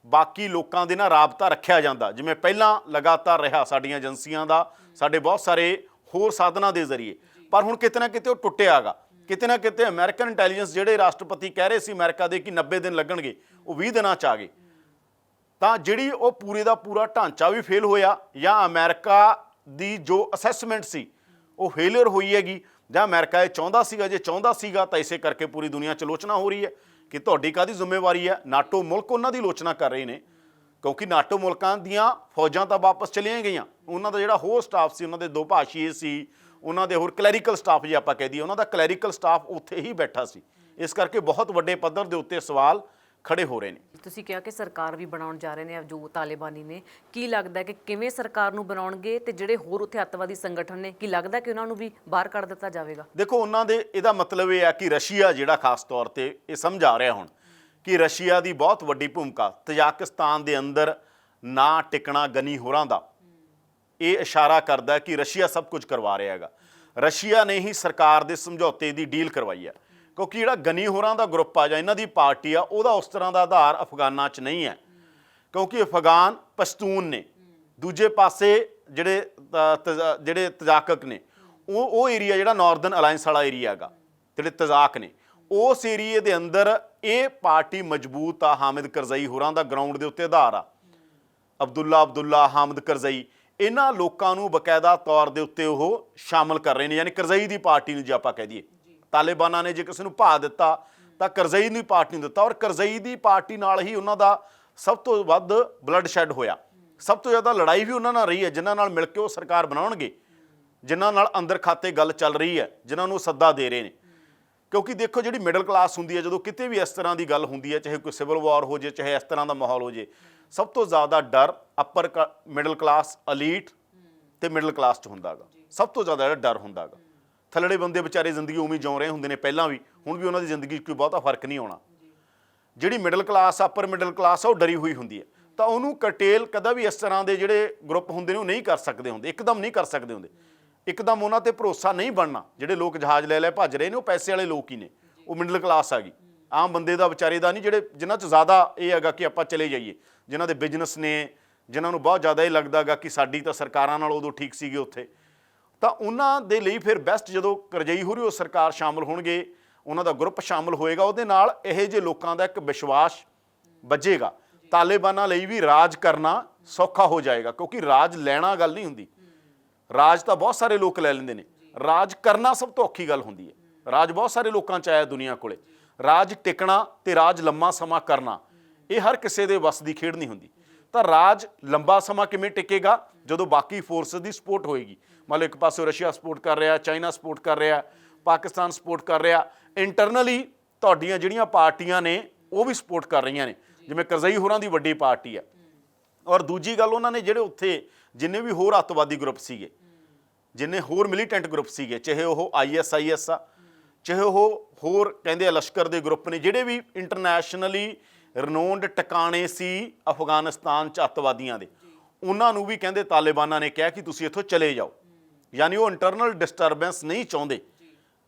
ਬਾਕੀ ਲੋਕਾਂ ਦੇ ਨਾਲ ਰਾਬਤਾ ਰੱਖਿਆ ਜਾਂਦਾ, ਜਿਵੇਂ ਪਹਿਲਾਂ ਲਗਾਤਾਰ ਰਿਹਾ ਸਾਡੀਆਂ ਏਜੰਸੀਆਂ ਦਾ, ਸਾਡੇ ਬਹੁਤ ਸਾਰੇ ਹੋਰ ਸਾਧਨਾਂ ਦੇ ਜ਼ਰੀਏ। ਪਰ ਹੁਣ ਕਿਤੇ ਨਾ ਕਿਤੇ ਉਹ ਟੁੱਟਿਆ ਗਾ। ਕਿਤੇ ਨਾ ਕਿਤੇ ਅਮਰੀਕਨ ਇੰਟੈਲੀਜੈਂਸ, ਜਿਹੜੇ ਰਾਸ਼ਟਰਪਤੀ ਕਹਿ ਰਹੇ ਸੀ ਅਮਰੀਕਾ ਦੇ ਕਿ 90 ਦਿਨ ਲੱਗਣਗੇ, ਉਹ 20 ਦਿਨਾਂ 'ਚ ਆ ਗਏ। ਤਾਂ ਜਿਹੜੀ ਉਹ ਪੂਰੇ ਦਾ ਪੂਰਾ ਢਾਂਚਾ ਵੀ ਫੇਲ ਹੋਇਆ, ਜਾਂ ਅਮਰੀਕਾ ਦੀ ਜੋ ਅਸੈਸਮੈਂਟ ਸੀ ਉਹ ਫੇਲਿਅਰ ਹੋਈ ਹੈਗੀ, ਜਾਂ ਅਮਰੀਕਾ ਇਹ ਚਾਹੁੰਦਾ ਸੀਗਾ, ਜੇ ਚਾਹੁੰਦਾ ਸੀਗਾ ਤਾਂ ਇਸੇ ਕਰਕੇ ਪੂਰੀ ਦੁਨੀਆ 'ਚ ਆਲੋਚਨਾ ਹੋ ਰਹੀ ਹੈ ਕਿ ਤੁਹਾਡੀ ਕਾਹਦੀ ਜ਼ਿੰਮੇਵਾਰੀ ਹੈ। ਨਾਟੋ ਮੁਲਕ ਉਹਨਾਂ ਦੀ ਆਲੋਚਨਾ ਕਰ ਰਹੇ ਨੇ, ਕਿਉਂਕਿ ਨਾਟੋ ਮੁਲਕਾਂ ਦੀਆਂ ਫੌਜਾਂ ਤਾਂ ਵਾਪਸ ਚਲੀਆਂ ਗਈਆਂ, ਉਹਨਾਂ ਦਾ ਜਿਹੜਾ ਹੋਰ ਸਟਾਫ ਸੀ, ਉਹਨਾਂ ਦੇ ਦੋ ਭਾਸ਼ੀਏ ਸੀ, ਉਹਨਾਂ ਦੇ ਹੋਰ ਕਲੈਰੀਕਲ ਸਟਾਫ ਜੇ ਆਪਾਂ ਕਹਿ ਦਈਏ, ਉਹਨਾਂ ਦਾ ਕਲੈਰੀਕਲ ਸਟਾਫ ਉੱਥੇ ਹੀ ਬੈਠਾ ਸੀ। ਇਸ ਕਰਕੇ ਬਹੁਤ ਵੱਡੇ ਪੱਧਰ ਦੇ ਉੱਤੇ ਸਵਾਲ ਖੜੇ ਹੋ ਰਹੇ ਨੇ। ਤੁਸੀਂ ਕਿਹਾ ਕਿ ਸਰਕਾਰ ਵੀ ਬਣਾਉਣ ਜਾ ਰਹੇ ਨੇ ਜੋ ਤਾਲਿਬਾਨੀ ਨੇ, ਕੀ ਲੱਗਦਾ ਕਿ ਕਿਵੇਂ ਸਰਕਾਰ ਨੂੰ ਬਣਾਉਣਗੇ, ਤੇ ਜਿਹੜੇ ਹੋਰ ਉੱਥੇ ਅੱਤਵਾਦੀ ਸੰਗਠਨ ਨੇ, ਕੀ ਲੱਗਦਾ ਕਿ ਉਹਨਾਂ ਨੂੰ ਵੀ ਬਾਹਰ ਕੱਢ ਦਿੱਤਾ ਜਾਵੇਗਾ? ਦੇਖੋ, ਉਹਨਾਂ ਦੇ ਇਹਦਾ ਮਤਲਬ ਇਹ ਹੈ ਕਿ ਰਸ਼ੀਆ ਜਿਹੜਾ ਖਾਸ ਤੌਰ ਤੇ ਇਹ ਸਮਝਾ ਰਿਹਾ ਹੁਣ ਕਿ ਰਸ਼ੀਆ ਦੀ ਬਹੁਤ ਵੱਡੀ ਭੂਮਿਕਾ ਤਜਾਕਿਸਤਾਨ ਦੇ ਅੰਦਰ ਨਾ ਟਿਕਣਾ ਗਨੀ ਹੋਰਾਂ ਦਾ, ਇਹ ਇਸ਼ਾਰਾ ਕਰਦਾ ਕਿ ਰਸ਼ੀਆ ਸਭ ਕੁਝ ਕਰਵਾ ਰਿਹਾ ਹੈਗਾ। ਰਸ਼ੀਆ ਨੇ ਹੀ ਸਰਕਾਰ ਦੇ ਸਮਝੌਤੇ ਦੀ ਡੀਲ ਕਰਵਾਈ ਹੈ, ਕਿਉਂਕਿ ਜਿਹੜਾ ਗਨੀ ਹੋਰਾਂ ਦਾ ਗਰੁੱਪ ਆ ਜਾਂ ਇਹਨਾਂ ਦੀ ਪਾਰਟੀ ਆ, ਉਹਦਾ ਉਸ ਤਰ੍ਹਾਂ ਦਾ ਆਧਾਰ ਅਫਗਾਨਾਂ 'ਚ ਨਹੀਂ ਹੈ, ਕਿਉਂਕਿ ਅਫਗਾਨ ਪਸ਼ਤੂਨ ਨੇ। ਦੂਜੇ ਪਾਸੇ ਜਿਹੜੇ ਤਜ਼ਾਕਕ ਨੇ, ਉਹ ਏਰੀਆ ਜਿਹੜਾ ਨਾਰਦਰਨ ਅਲਾਇੰਸ ਵਾਲਾ ਏਰੀਆ ਹੈਗਾ, ਜਿਹੜੇ ਤਜ਼ਾਕ ਨੇ, ਉਸ ਏਰੀਏ ਦੇ ਅੰਦਰ ਇਹ ਪਾਰਟੀ ਮਜ਼ਬੂਤ ਆ। ਹਾਮਿਦ ਕਰਜ਼ਈ ਹੋਰਾਂ ਦਾ ਗਰਾਊਂਡ ਦੇ ਉੱਤੇ ਆਧਾਰ ਆ। ਅਬਦੁੱਲਾ ਹਾਮਿਦ ਕਰਜ਼ਈ, ਇਹਨਾਂ ਲੋਕਾਂ ਨੂੰ ਬਕਾਇਦਾ ਤੌਰ ਦੇ ਉੱਤੇ ਉਹ ਸ਼ਾਮਲ ਕਰ ਰਹੇ ਨੇ, ਯਾਨੀ ਕਰਜ਼ਈ ਦੀ ਪਾਰਟੀ ਨੂੰ ਜੇ ਆਪਾਂ ਕਹਿ ਦਈਏ। ਤਾਲਿਬਾਨਾਂ ਨੇ ਜੇ ਕਿਸੇ ਨੂੰ ਭਾ ਦਿੱਤਾ ਤਾਂ ਕਰਜ਼ਈ ਦੀ ਪਾਰਟੀ ਨੂੰ ਦਿੱਤਾ, ਔਰ ਕਰਜ਼ਈ ਦੀ ਪਾਰਟੀ ਨਾਲ ਹੀ ਉਹਨਾਂ ਦਾ ਸਭ ਤੋਂ ਵੱਧ ਬਲੱਡ ਸ਼ੈਡ ਹੋਇਆ। ਸਭ ਤੋਂ ਜ਼ਿਆਦਾ ਲੜਾਈ ਵੀ ਉਹਨਾਂ ਨਾਲ ਰਹੀ ਹੈ, ਜਿਨ੍ਹਾਂ ਨਾਲ ਮਿਲ ਕੇ ਉਹ ਸਰਕਾਰ ਬਣਾਉਣਗੇ, ਜਿਨ੍ਹਾਂ ਨਾਲ ਅੰਦਰ ਖਾਤੇ ਗੱਲ ਚੱਲ ਰਹੀ ਹੈ, ਜਿਨ੍ਹਾਂ ਨੂੰ ਸੱਦਾ ਦੇ ਰਹੇ ਨੇ। ਕਿਉਂਕਿ ਦੇਖੋ, ਜਿਹੜੀ ਮਿਡਲ ਕਲਾਸ ਹੁੰਦੀ ਹੈ, ਜਦੋਂ ਕਿਤੇ ਵੀ ਇਸ ਤਰ੍ਹਾਂ ਦੀ ਗੱਲ ਹੁੰਦੀ ਹੈ, ਚਾਹੇ ਕੋਈ ਸਿਵਲ ਵਾਰ ਹੋ ਜੇ, ਚਾਹੇ ਇਸ ਤਰ੍ਹਾਂ ਦਾ ਮਾਹੌਲ ਹੋ ਜੇ, ਸਭ ਤੋਂ ਜ਼ਿਆਦਾ ਡਰ ਅੱਪਰ ਮਿਡਲ ਕਲਾਸ, ਅਲੀਟ ਤੇ ਮਿਡਲ ਕਲਾਸ 'ਚ ਹੁੰਦਾ ਗਾ। ਸਭ ਤੋਂ ਜ਼ਿਆਦਾ ਜਿਹੜਾ ਡਰ ਹੁੰਦਾ ਗਾ। ਥੱਲੜੇ ਬੰਦੇ ਵਿਚਾਰੇ ਜ਼ਿੰਦਗੀ ਉਵੇਂ ਜਿਉਂ ਰਹੇ ਹੁੰਦੇ ਨੇ ਪਹਿਲਾਂ ਵੀ, ਹੁਣ ਵੀ ਉਹਨਾਂ ਦੀ ਜ਼ਿੰਦਗੀ 'ਚ ਕੋਈ ਬਹੁਤਾ ਫਰਕ ਨਹੀਂ ਆਉਣਾ। ਜਿਹੜੀ middle class, upper middle class ਆ, ਉਹ ਡਰੀ ਹੋਈ ਹੁੰਦੀ ਹੈ। ਤਾਂ ਉਹਨੂੰ ਕਰਟੇਲ ਕਦਾ ਵੀ ਇਸ ਤਰ੍ਹਾਂ ਦੇ ਜਿਹੜੇ ਗਰੁੱਪ ਹੁੰਦੇ ਨੇ ਉਹ ਨਹੀਂ ਕਰ ਸਕਦੇ ਹੁੰਦੇ, ਇੱਕਦਮ ਨਹੀਂ ਕਰ ਸਕਦੇ ਹੁੰਦੇ। ਇੱਕਦਮ ਉਹਨਾਂ ਤੇ ਭਰੋਸਾ ਨਹੀਂ ਬਣਨਾ। ਜਿਹੜੇ ਲੋਕ ਜਹਾਜ਼ ਲੈ ਲੈ ਭੱਜ ਰਹੇ ਨੇ, ਉਹ ਪੈਸੇ ਵਾਲੇ ਲੋਕ ਹੀ ਨੇ, ਉਹ ਮਿਡਲ ਕਲਾਸ ਆ ਗਈ। ਆਮ ਬੰਦੇ ਦਾ ਵਿਚਾਰੇ ਦਾ ਨਹੀਂ, ਜਿਹੜੇ ਜਿਨ੍ਹਾਂ 'ਚ ਜ਼ਿਆਦਾ ਇਹ ਹੈਗਾ ਕਿ ਆਪਾਂ ਚਲੇ ਜਾਈਏ, ਜਿਨ੍ਹਾਂ ਦੇ ਬਿਜ਼ਨਸ ਨੇ, ਜਿਨ੍ਹਾਂ ਨੂੰ ਬਹੁਤ ਜ਼ਿਆਦਾ ਇਹ ਲੱਗਦਾ ਗਾ ਕਿ ਸਾਡੀ ਤਾਂ ਸਰਕਾਰਾਂ ਨਾਲ ਉਦੋਂ ਠੀਕ ਸੀਗੇ ਉੱਥੇ, ਤਾਂ ਉਹਨਾਂ ਦੇ ਲਈ ਫਿਰ ਬੈਸਟ ਜਦੋਂ ਕਰਜ਼ਈ ਹੋਰੀ ਉਹ ਸਰਕਾਰ ਸ਼ਾਮਲ ਹੋਣਗੇ, ਉਹਨਾਂ ਦਾ ਗਰੁੱਪ ਸ਼ਾਮਲ ਹੋਏਗਾ, ਉਹਦੇ ਨਾਲ ਇਹੋ ਜਿਹੇ ਲੋਕਾਂ ਦਾ ਇੱਕ ਵਿਸ਼ਵਾਸ ਵੱਜੇਗਾ। ਤਾਲਿਬਾਨਾਂ ਲਈ ਵੀ ਰਾਜ ਕਰਨਾ ਸੌਖਾ ਹੋ ਜਾਏਗਾ, ਕਿਉਂਕਿ ਰਾਜ ਲੈਣਾ ਗੱਲ ਨਹੀਂ ਹੁੰਦੀ। ਰਾਜ ਤਾਂ ਬਹੁਤ ਸਾਰੇ ਲੋਕ ਲੈ ਲੈਂਦੇ ਨੇ, ਰਾਜ ਕਰਨਾ ਸਭ ਤੋਂ ਔਖੀ ਗੱਲ ਹੁੰਦੀ ਹੈ। ਰਾਜ ਬਹੁਤ ਸਾਰੇ ਲੋਕਾਂ 'ਚ ਆਇਆ ਦੁਨੀਆ ਕੋਲੇ। ਰਾਜ ਟਿਕਣਾ ਤੇ ਰਾਜ ਲੰਮਾ ਸਮਾਂ ਕਰਨਾ, ਇਹ ਹਰ ਕਿਸੇ ਦੇ ਵੱਸ ਦੀ ਖੇਡ ਨਹੀਂ ਹੁੰਦੀ। ਤਾਂ ਰਾਜ ਲੰਬਾ ਸਮਾਂ ਕਿਵੇਂ ਟਿਕੇਗਾ? ਜਦੋਂ ਬਾਕੀ ਫੋਰਸਿਸ ਦੀ ਸਪੋਰਟ ਹੋਏਗੀ। ਮੰਨ ਲਓ ਇੱਕ ਪਾਸੇ ਰਸ਼ੀਆ ਸਪੋਰਟ ਕਰ ਰਿਹਾ, ਚਾਈਨਾ ਸਪੋਰਟ ਕਰ ਰਿਹਾ, ਪਾਕਿਸਤਾਨ ਸਪੋਰਟ ਕਰ ਰਿਹਾ, ਇੰਟਰਨਲੀ ਤੁਹਾਡੀਆਂ ਜਿਹੜੀਆਂ ਪਾਰਟੀਆਂ ਨੇ ਉਹ ਵੀ ਸਪੋਰਟ ਕਰ ਰਹੀਆਂ ਨੇ, ਜਿਵੇਂ ਕਰਜ਼ਈ ਹੋਰਾਂ ਦੀ ਵੱਡੀ ਪਾਰਟੀ ਆ। ਔਰ ਦੂਜੀ ਗੱਲ, ਉਹਨਾਂ ਨੇ ਜਿਹੜੇ ਉੱਥੇ ਜਿੰਨੇ ਵੀ ਹੋਰ ਅੱਤਵਾਦੀ ਗਰੁੱਪ ਸੀਗੇ, ਜਿੰਨੇ ਹੋਰ ਮਿਲੀਟੈਂਟ ਗਰੁੱਪ ਸੀਗੇ, ਚਾਹੇ ਉਹ ISIS ਆ, ਚਾਹੇ ਉਹ ਹੋਰ ਕਹਿੰਦੇ ਆ ਲਸ਼ਕਰ ਦੇ ਗਰੁੱਪ ਨੇ, ਜਿਹੜੇ ਵੀ ਇੰਟਰਨੈਸ਼ਨਲੀ ਰਿਨੋਨਡ ਟਿਕਾਣੇ ਸੀ ਅਫਗਾਨਿਸਤਾਨ 'ਚ ਅੱਤਵਾਦੀਆਂ ਦੇ, ਉਹਨਾਂ ਨੂੰ ਵੀ ਕਹਿੰਦੇ ਤਾਲਿਬਾਨਾਂ ਨੇ ਕਿਹਾ ਕਿ ਤੁਸੀਂ ਇੱਥੋਂ ਚਲੇ ਜਾਓ। ਯਾਨੀ ਉਹ ਇੰਟਰਨਲ ਡਿਸਟਰਬੈਂਸ ਨਹੀਂ ਚਾਹੁੰਦੇ,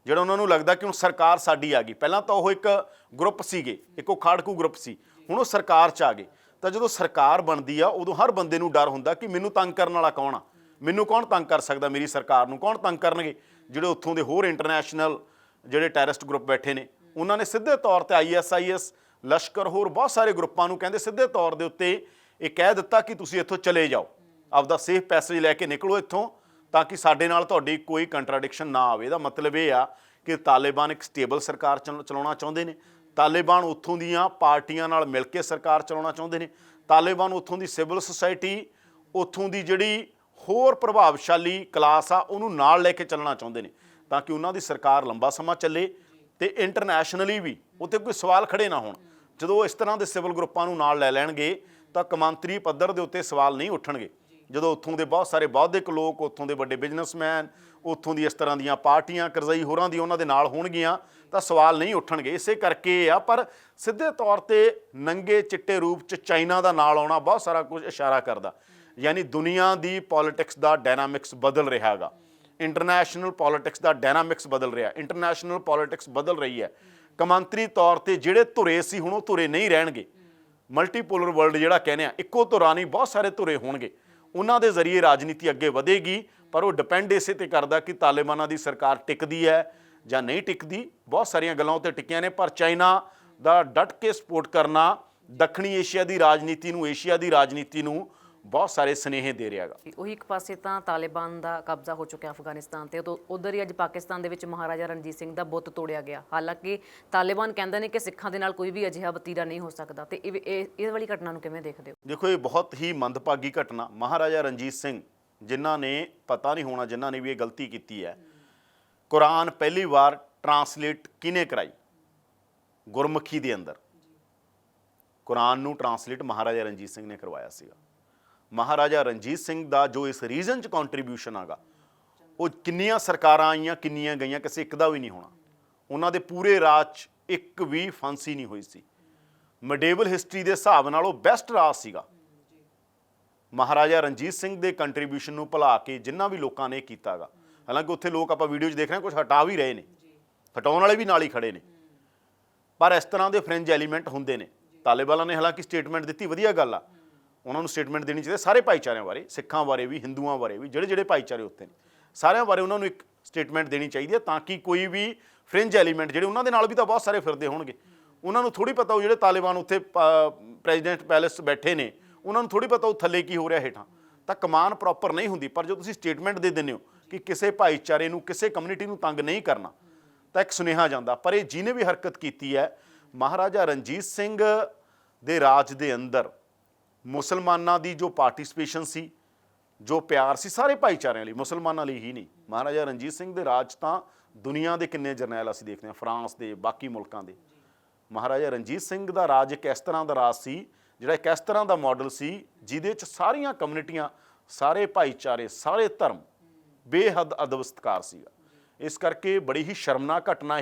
ਜਿਹੜਾ ਉਹਨਾਂ ਨੂੰ ਲੱਗਦਾ ਕਿ ਹੁਣ ਸਰਕਾਰ ਸਾਡੀ ਆ ਗਈ। ਪਹਿਲਾਂ ਤਾਂ ਉਹ ਇੱਕ ਗਰੁੱਪ ਸੀਗੇ, ਇੱਕ ਉਹ ਖਾੜਕੂ ਗਰੁੱਪ ਸੀ, ਹੁਣ ਉਹ ਸਰਕਾਰ 'ਚ ਆ ਗਏ। ਤਾਂ ਜਦੋਂ ਸਰਕਾਰ ਬਣਦੀ ਆ, ਉਦੋਂ ਹਰ ਬੰਦੇ ਨੂੰ ਡਰ ਹੁੰਦਾ ਕਿ ਮੈਨੂੰ ਤੰਗ ਕਰਨ ਵਾਲਾ ਕੌਣ ਆ, ਮੈਨੂੰ ਕੌਣ ਤੰਗ ਕਰ ਸਕਦਾ, ਮੇਰੀ ਸਰਕਾਰ ਨੂੰ ਕੌਣ ਤੰਗ ਕਰਨਗੇ। ਜਿਹੜੇ ਉੱਥੋਂ ਦੇ ਹੋਰ ਇੰਟਰਨੈਸ਼ਨਲ ਜਿਹੜੇ ਟੈਰਰਿਸਟ ਗਰੁੱਪ ਬੈਠੇ ਨੇ, ਉਹਨਾਂ ਨੇ ਸਿੱਧੇ ਤੌਰ ਤੇ ISIS, ਲਸ਼ਕਰ, ਹੋਰ ਬਹੁਤ ਸਾਰੇ ਗਰੁੱਪਾਂ ਨੂੰ ਕਹਿੰਦੇ ਸਿੱਧੇ ਤੌਰ ਦੇ ਉੱਤੇ ਇਹ ਕਹਿ ਦਿੱਤਾ ਕਿ ਤੁਸੀਂ ਇੱਥੋਂ ਚਲੇ ਜਾਓ, ਆਪਦਾ ਸੇਫ ਪੈਸੇਜ ਲੈ ਕੇ ਨਿਕਲੋ ਇੱਥੋਂ, ਤਾਂ ਕਿ ਸਾਡੇ ਨਾਲ ਤੁਹਾਡੀ ਕੋਈ ਕੰਟਰਾਡਿਕਸ਼ਨ ਨਾ ਆਵੇ। ਇਹਦਾ ਮਤਲਬ ਇਹ ਆ ਕਿ ਤਾਲਿਬਾਨ ਇੱਕ ਸਟੇਬਲ ਸਰਕਾਰ ਚਲਾਉਣਾ ਚਾਹੁੰਦੇ ਨੇ। ਤਾਲਿਬਾਨ ਉੱਥੋਂ ਦੀਆਂ ਪਾਰਟੀਆਂ ਨਾਲ ਮਿਲ ਕੇ ਸਰਕਾਰ ਚਲਾਉਣਾ ਚਾਹੁੰਦੇ ਨੇ। ਤਾਲਿਬਾਨ ਉੱਥੋਂ ਦੀ ਸਿਵਲ ਸੁਸਾਇਟੀ, ਉੱਥੋਂ ਦੀ ਜਿਹੜੀ ਹੋਰ ਪ੍ਰਭਾਵਸ਼ਾਲੀ ਕਲਾਸ ਆ, ਉਹਨੂੰ ਨਾਲ ਲੈ ਕੇ ਚੱਲਣਾ ਚਾਹੁੰਦੇ ਨੇ, ਤਾਂ ਕਿ ਉਹਨਾਂ ਦੀ ਸਰਕਾਰ ਲੰਬਾ ਸਮਾਂ ਚੱਲੇ ਤੇ ਇੰਟਰਨੈਸ਼ਨਲੀ ਵੀ ਉੱਤੇ ਕੋਈ ਸਵਾਲ ਖੜੇ ਨਾ ਹੋਣ। ਜਦੋਂ ਇਸ ਤਰ੍ਹਾਂ ਦੇ ਸਿਵਲ ਗਰੁੱਪਾਂ ਨੂੰ ਨਾਲ ਲੈ ਲੈਣਗੇ ਤਾਂ ਕੌਮਾਂਤਰੀ ਪੱਧਰ ਦੇ ਉੱਤੇ ਸਵਾਲ ਨਹੀਂ ਉੱਠਣਗੇ। ਜਦੋਂ ਉੱਥੋਂ ਦੇ ਬਹੁਤ ਸਾਰੇ ਬੌਧਿਕ ਲੋਕ, ਉੱਥੋਂ ਦੇ ਵੱਡੇ ਬਿਜ਼ਨਸਮੈਨ, ਉੱਥੋਂ ਦੀ ਇਸ ਤਰ੍ਹਾਂ ਦੀਆਂ ਪਾਰਟੀਆਂ ਕਰਜ਼ਈ ਹੋਰਾਂ ਦੀ ਉਹਨਾਂ ਦੇ ਨਾਲ ਹੋਣਗੀਆਂ, ਤਾਂ ਸਵਾਲ ਨਹੀਂ ਉੱਠਣਗੇ। ਇਸੇ ਕਰਕੇ ਇਹ ਆ। ਪਰ ਸਿੱਧੇ ਤੌਰ ਤੇ ਨੰਗੇ ਚਿੱਟੇ ਰੂਪ 'ਚ ਚਾਈਨਾ ਦਾ ਨਾਲ ਆਉਣਾ ਬਹੁਤ ਸਾਰਾ ਕੁਝ ਇਸ਼ਾਰਾ ਕਰਦਾ, ਯਾਨੀ ਦੁਨੀਆ ਦੀ ਪੋਲਿਟਿਕਸ ਦਾ ਡਾਇਨਾਮਿਕਸ ਬਦਲ ਰਿਹਾ ਹੈਗਾ। ਇੰਟਰਨੈਸ਼ਨਲ ਪੋਲਿਟਿਕਸ ਦਾ ਡਾਇਨਾਮਿਕਸ ਬਦਲ ਰਿਹਾ, ਇੰਟਰਨੈਸ਼ਨਲ ਪੋਲਿਟਿਕਸ ਬਦਲ ਰਹੀ ਹੈ। ਕੌਮਾਂਤਰੀ ਤੌਰ ਤੇ ਜਿਹੜੇ ਧੁਰੇ ਸੀ, ਹੁਣ ਉਹ ਧੁਰੇ ਨਹੀਂ ਰਹਿਣਗੇ। ਮਲਟੀਪੋਲਰ ਵਰਲਡ ਜਿਹੜਾ ਕਹਿੰਦੇ ਆ, ਇੱਕੋ ਧੁਰਾ ਨਹੀਂ, ਬਹੁਤ ਸਾਰੇ ਧੁਰੇ ਹੋਣਗੇ। ਉਹਨਾਂ ਦੇ ਜ਼ਰੀਏ ਰਾਜਨੀਤੀ ਅੱਗੇ ਵਧੇਗੀ, ਪਰ ਉਹ ਡਿਪੈਂਡ ਇਸੇ ਤੇ ਕਰਦਾ ਕਿ ਤਾਲਿਬਾਨਾਂ ਦੀ ਸਰਕਾਰ ਟਿਕਦੀ ਹੈ ਜਾਂ ਨਹੀਂ ਟਿਕਦੀ। ਬਹੁਤ ਸਾਰੀਆਂ ਗੱਲਾਂ ਉੱਤੇ ਟਿਕੀਆਂ ਨੇ, ਪਰ ਚਾਈਨਾ ਦਾ ਡਟ ਕੇ ਸਪੋਰਟ ਕਰਨਾ ਦੱਖਣੀ ਏਸ਼ੀਆ ਦੀ ਰਾਜਨੀਤੀ ਨੂੰ, ਏਸ਼ੀਆ ਦੀ ਰਾਜਨੀਤੀ ਨੂੰ ਬਹੁਤ ਸਾਰੇ ਸੁਨੇਹੇ ਦੇ ਰਿਹਾ ਹੈਗਾ। ਉਹੀ ਇੱਕ ਪਾਸੇ ਤਾਂ ਤਾਲਿਬਾਨ ਦਾ ਕਬਜ਼ਾ ਹੋ ਚੁੱਕਿਆ ਅਫਗਾਨਿਸਤਾਨ ਤੇ, ਉਧਰ ਹੀ ਅੱਜ ਪਾਕਿਸਤਾਨ ਦੇ ਵਿੱਚ ਮਹਾਰਾਜਾ ਰਣਜੀਤ ਸਿੰਘ ਦਾ ਬੁੱਤ ਤੋੜਿਆ ਗਿਆ। ਹਾਲਾਂਕਿ ਤਾਲਿਬਾਨ ਕਹਿੰਦੇ ਨੇ ਕਿ ਸਿੱਖਾਂ ਦੇ ਨਾਲ ਕੋਈ ਵੀ ਅਜਿਹਾ ਵਤੀਰਾ ਨਹੀਂ ਹੋ ਸਕਦਾ, ਤੇ ਇਹ ਵਾਲੀ ਘਟਨਾ ਨੂੰ ਕਿਵੇਂ ਦੇਖਦੇ ਹੋ? ਦੇਖੋ, ਇਹ ਬਹੁਤ ਹੀ ਮੰਦਭਾਗੀ ਘਟਨਾ। ਮਹਾਰਾਜਾ ਰਣਜੀਤ ਸਿੰਘ, ਜਿਨ੍ਹਾਂ ਨੇ ਪਤਾ ਨਹੀਂ ਹੋਣਾ, ਜਿਨ੍ਹਾਂ ਨੇ ਵੀ ਇਹ ਗਲਤੀ ਕੀਤੀ ਹੈ, ਕੁਰਾਨ ਪਹਿਲੀ ਵਾਰ ਟਰਾਂਸਲੇਟ ਕਿਹਨੇ ਕਰਾਈ? ਗੁਰਮੁਖੀ ਦੇ ਅੰਦਰ ਕੁਰਾਨ ਨੂੰ ਟਰਾਂਸਲੇਟ ਮਹਾਰਾਜਾ ਰਣਜੀਤ ਸਿੰਘ ਨੇ ਕਰਵਾਇਆ ਸੀਗਾ। ਮਹਾਰਾਜਾ ਰਣਜੀਤ ਸਿੰਘ ਦਾ ਜੋ ਇਸ ਰੀਜਨ 'ਚ ਕੰਟਰੀਬਿਊਸ਼ਨ ਹੈਗਾ, ਉਹ ਕਿੰਨੀਆਂ ਸਰਕਾਰਾਂ ਆਈਆਂ, ਕਿੰਨੀਆਂ ਗਈਆਂ, ਕਿਸੇ ਇੱਕ ਦਾ ਵੀ ਨਹੀਂ ਹੋਣਾ। ਉਹਨਾਂ ਦੇ ਪੂਰੇ ਰਾਜ 'ਚ ਇੱਕ ਵੀ ਫਾਂਸੀ ਨਹੀਂ ਹੋਈ ਸੀ। ਮਿਡੇਵਲ ਹਿਸਟਰੀ ਦੇ ਹਿਸਾਬ ਨਾਲ ਉਹ ਬੈਸਟ ਰਾਜ ਸੀਗਾ। ਮਹਾਰਾਜਾ ਰਣਜੀਤ ਸਿੰਘ ਦੇ ਕੰਟਰੀਬਿਊਸ਼ਨ ਨੂੰ ਭੁਲਾ ਕੇ ਜਿਨ੍ਹਾਂ ਵੀ ਲੋਕਾਂ ਨੇ ਕੀਤਾ ਗਾ, ਹਾਲਾਂਕਿ ਉੱਥੇ ਲੋਕ ਆਪਾਂ ਵੀਡੀਓ 'ਚ ਦੇਖ ਰਹੇ ਹਾਂ ਕੁਝ ਹਟਾ ਵੀ ਰਹੇ ਨੇ, ਹਟਾਉਣ ਵਾਲੇ ਵੀ ਨਾਲ ਹੀ ਖੜੇ ਨੇ, ਪਰ ਇਸ ਤਰ੍ਹਾਂ ਦੇ ਫ੍ਰਿੰਜ ਐਲੀਮੈਂਟ ਹੁੰਦੇ ਨੇ। ਤਾਲਿਬਾਨਾਂ ਨੇ ਹਾਲਾਂਕਿ ਸਟੇਟਮੈਂਟ ਦਿੱਤੀ, ਵਧੀਆ ਗੱਲ ਆ, ਉਹਨਾਂ ਨੂੰ ਸਟੇਟਮੈਂਟ ਦੇਣੀ ਚਾਹੀਦੀ ਸਾਰੇ ਭਾਈਚਾਰਿਆਂ ਬਾਰੇ, ਸਿੱਖਾਂ ਬਾਰੇ ਵੀ, ਹਿੰਦੂਆਂ ਬਾਰੇ ਵੀ, ਜਿਹੜੇ ਭਾਈਚਾਰੇ ਉੱਥੇ ਨੇ, ਸਾਰਿਆਂ ਬਾਰੇ ਉਹਨਾਂ ਨੂੰ ਇੱਕ ਸਟੇਟਮੈਂਟ ਦੇਣੀ ਚਾਹੀਦੀ ਹੈ, ਤਾਂ ਕਿ ਕੋਈ ਵੀ ਫ੍ਰਿੰਜ ਐਲੀਮੈਂਟ ਜਿਹੜੇ ਉਹਨਾਂ ਦੇ ਨਾਲ ਵੀ ਤਾਂ ਬਹੁਤ ਸਾਰੇ ਫਿਰਦੇ ਹੋਣਗੇ, ਉਹਨਾਂ ਨੂੰ ਥੋੜ੍ਹੀ ਪਤਾ ਉਹ ਜਿਹੜੇ ਤਾਲਿਬਾਨ ਉੱਥੇ ਪ੍ਰੈਜ਼ੀਡੈਂਟ ਪੈਲੇਸ ਬੈਠੇ ਨੇ, ਉਹਨਾਂ ਨੂੰ ਥੋੜ੍ਹੀ ਪਤਾ ਉਹ ਥੱਲੇ ਕੀ ਹੋ ਰਿਹਾ ਹੇਠਾਂ। ਤਾਂ ਕਮਾਨ ਪ੍ਰੋਪਰ ਨਹੀਂ ਹੁੰਦੀ। ਪਰ ਜੋ ਤੁਸੀਂ ਸਟੇਟਮੈਂਟ ਦੇ ਦਿੰਦੇ ਹੋ ਕਿ ਕਿਸੇ ਭਾਈਚਾਰੇ ਨੂੰ, ਕਿਸੇ ਕਮਿਊਨਿਟੀ ਨੂੰ ਤੰਗ ਨਹੀਂ ਕਰਨਾ, ਤਾਂ ਇੱਕ ਸੁਨੇਹਾ ਜਾਂਦਾ। ਪਰ ਇਹ ਜਿਹਨੇ ਵੀ ਹਰਕਤ ਕੀਤੀ ਹੈ, ਮਹਾਰਾਜਾ ਰਣਜੀਤ ਸਿੰਘ ਦੇ ਰਾਜ ਦੇ ਅੰਦਰ ਮੁਸਲਮਾਨਾਂ ਦੀ ਜੋ ਪਾਰਟਿਸਪੇਸ਼ਨ ਸੀ, ਜੋ ਪਿਆਰ ਸੀ, ਸਾਰੇ ਭਾਈਚਾਰਿਆਂ ਲਈ, ਮੁਸਲਮਾਨਾਂ ਲਈ ਹੀ ਨਹੀਂ। ਮਹਾਰਾਜਾ ਰਣਜੀਤ ਸਿੰਘ ਦੇ ਰਾਜ ਤਾਂ ਦੁਨੀਆ ਦੇ ਕਿੰਨੇ ਜਰਨੈਲ ਅਸੀਂ ਦੇਖਦੇ ਹਾਂ, ਫਰਾਂਸ ਦੇ, ਬਾਕੀ ਮੁਲਕਾਂ ਦੇ। ਮਹਾਰਾਜਾ ਰਣਜੀਤ ਸਿੰਘ ਦਾ ਰਾਜ ਇੱਕ ਇਸ ਤਰ੍ਹਾਂ ਦਾ ਰਾਜ ਸੀ, ਜਿਹੜਾ ਇੱਕ ਇਸ ਤਰ੍ਹਾਂ ਦਾ ਮਾਡਲ ਸੀ ਜਿਹਦੇ 'ਚ ਸਾਰੀਆਂ ਕਮਿਊਨਿਟੀਆਂ, ਸਾਰੇ ਭਾਈਚਾਰੇ, ਸਾਰੇ ਧਰਮ ਬੇਹੱਦ ਅਦਬ ਸਤਿਕਾਰ ਸੀਗਾ। ਇਸ ਕਰਕੇ ਬੜੀ ਹੀ ਸ਼ਰਮਨਾਕ ਘਟਨਾ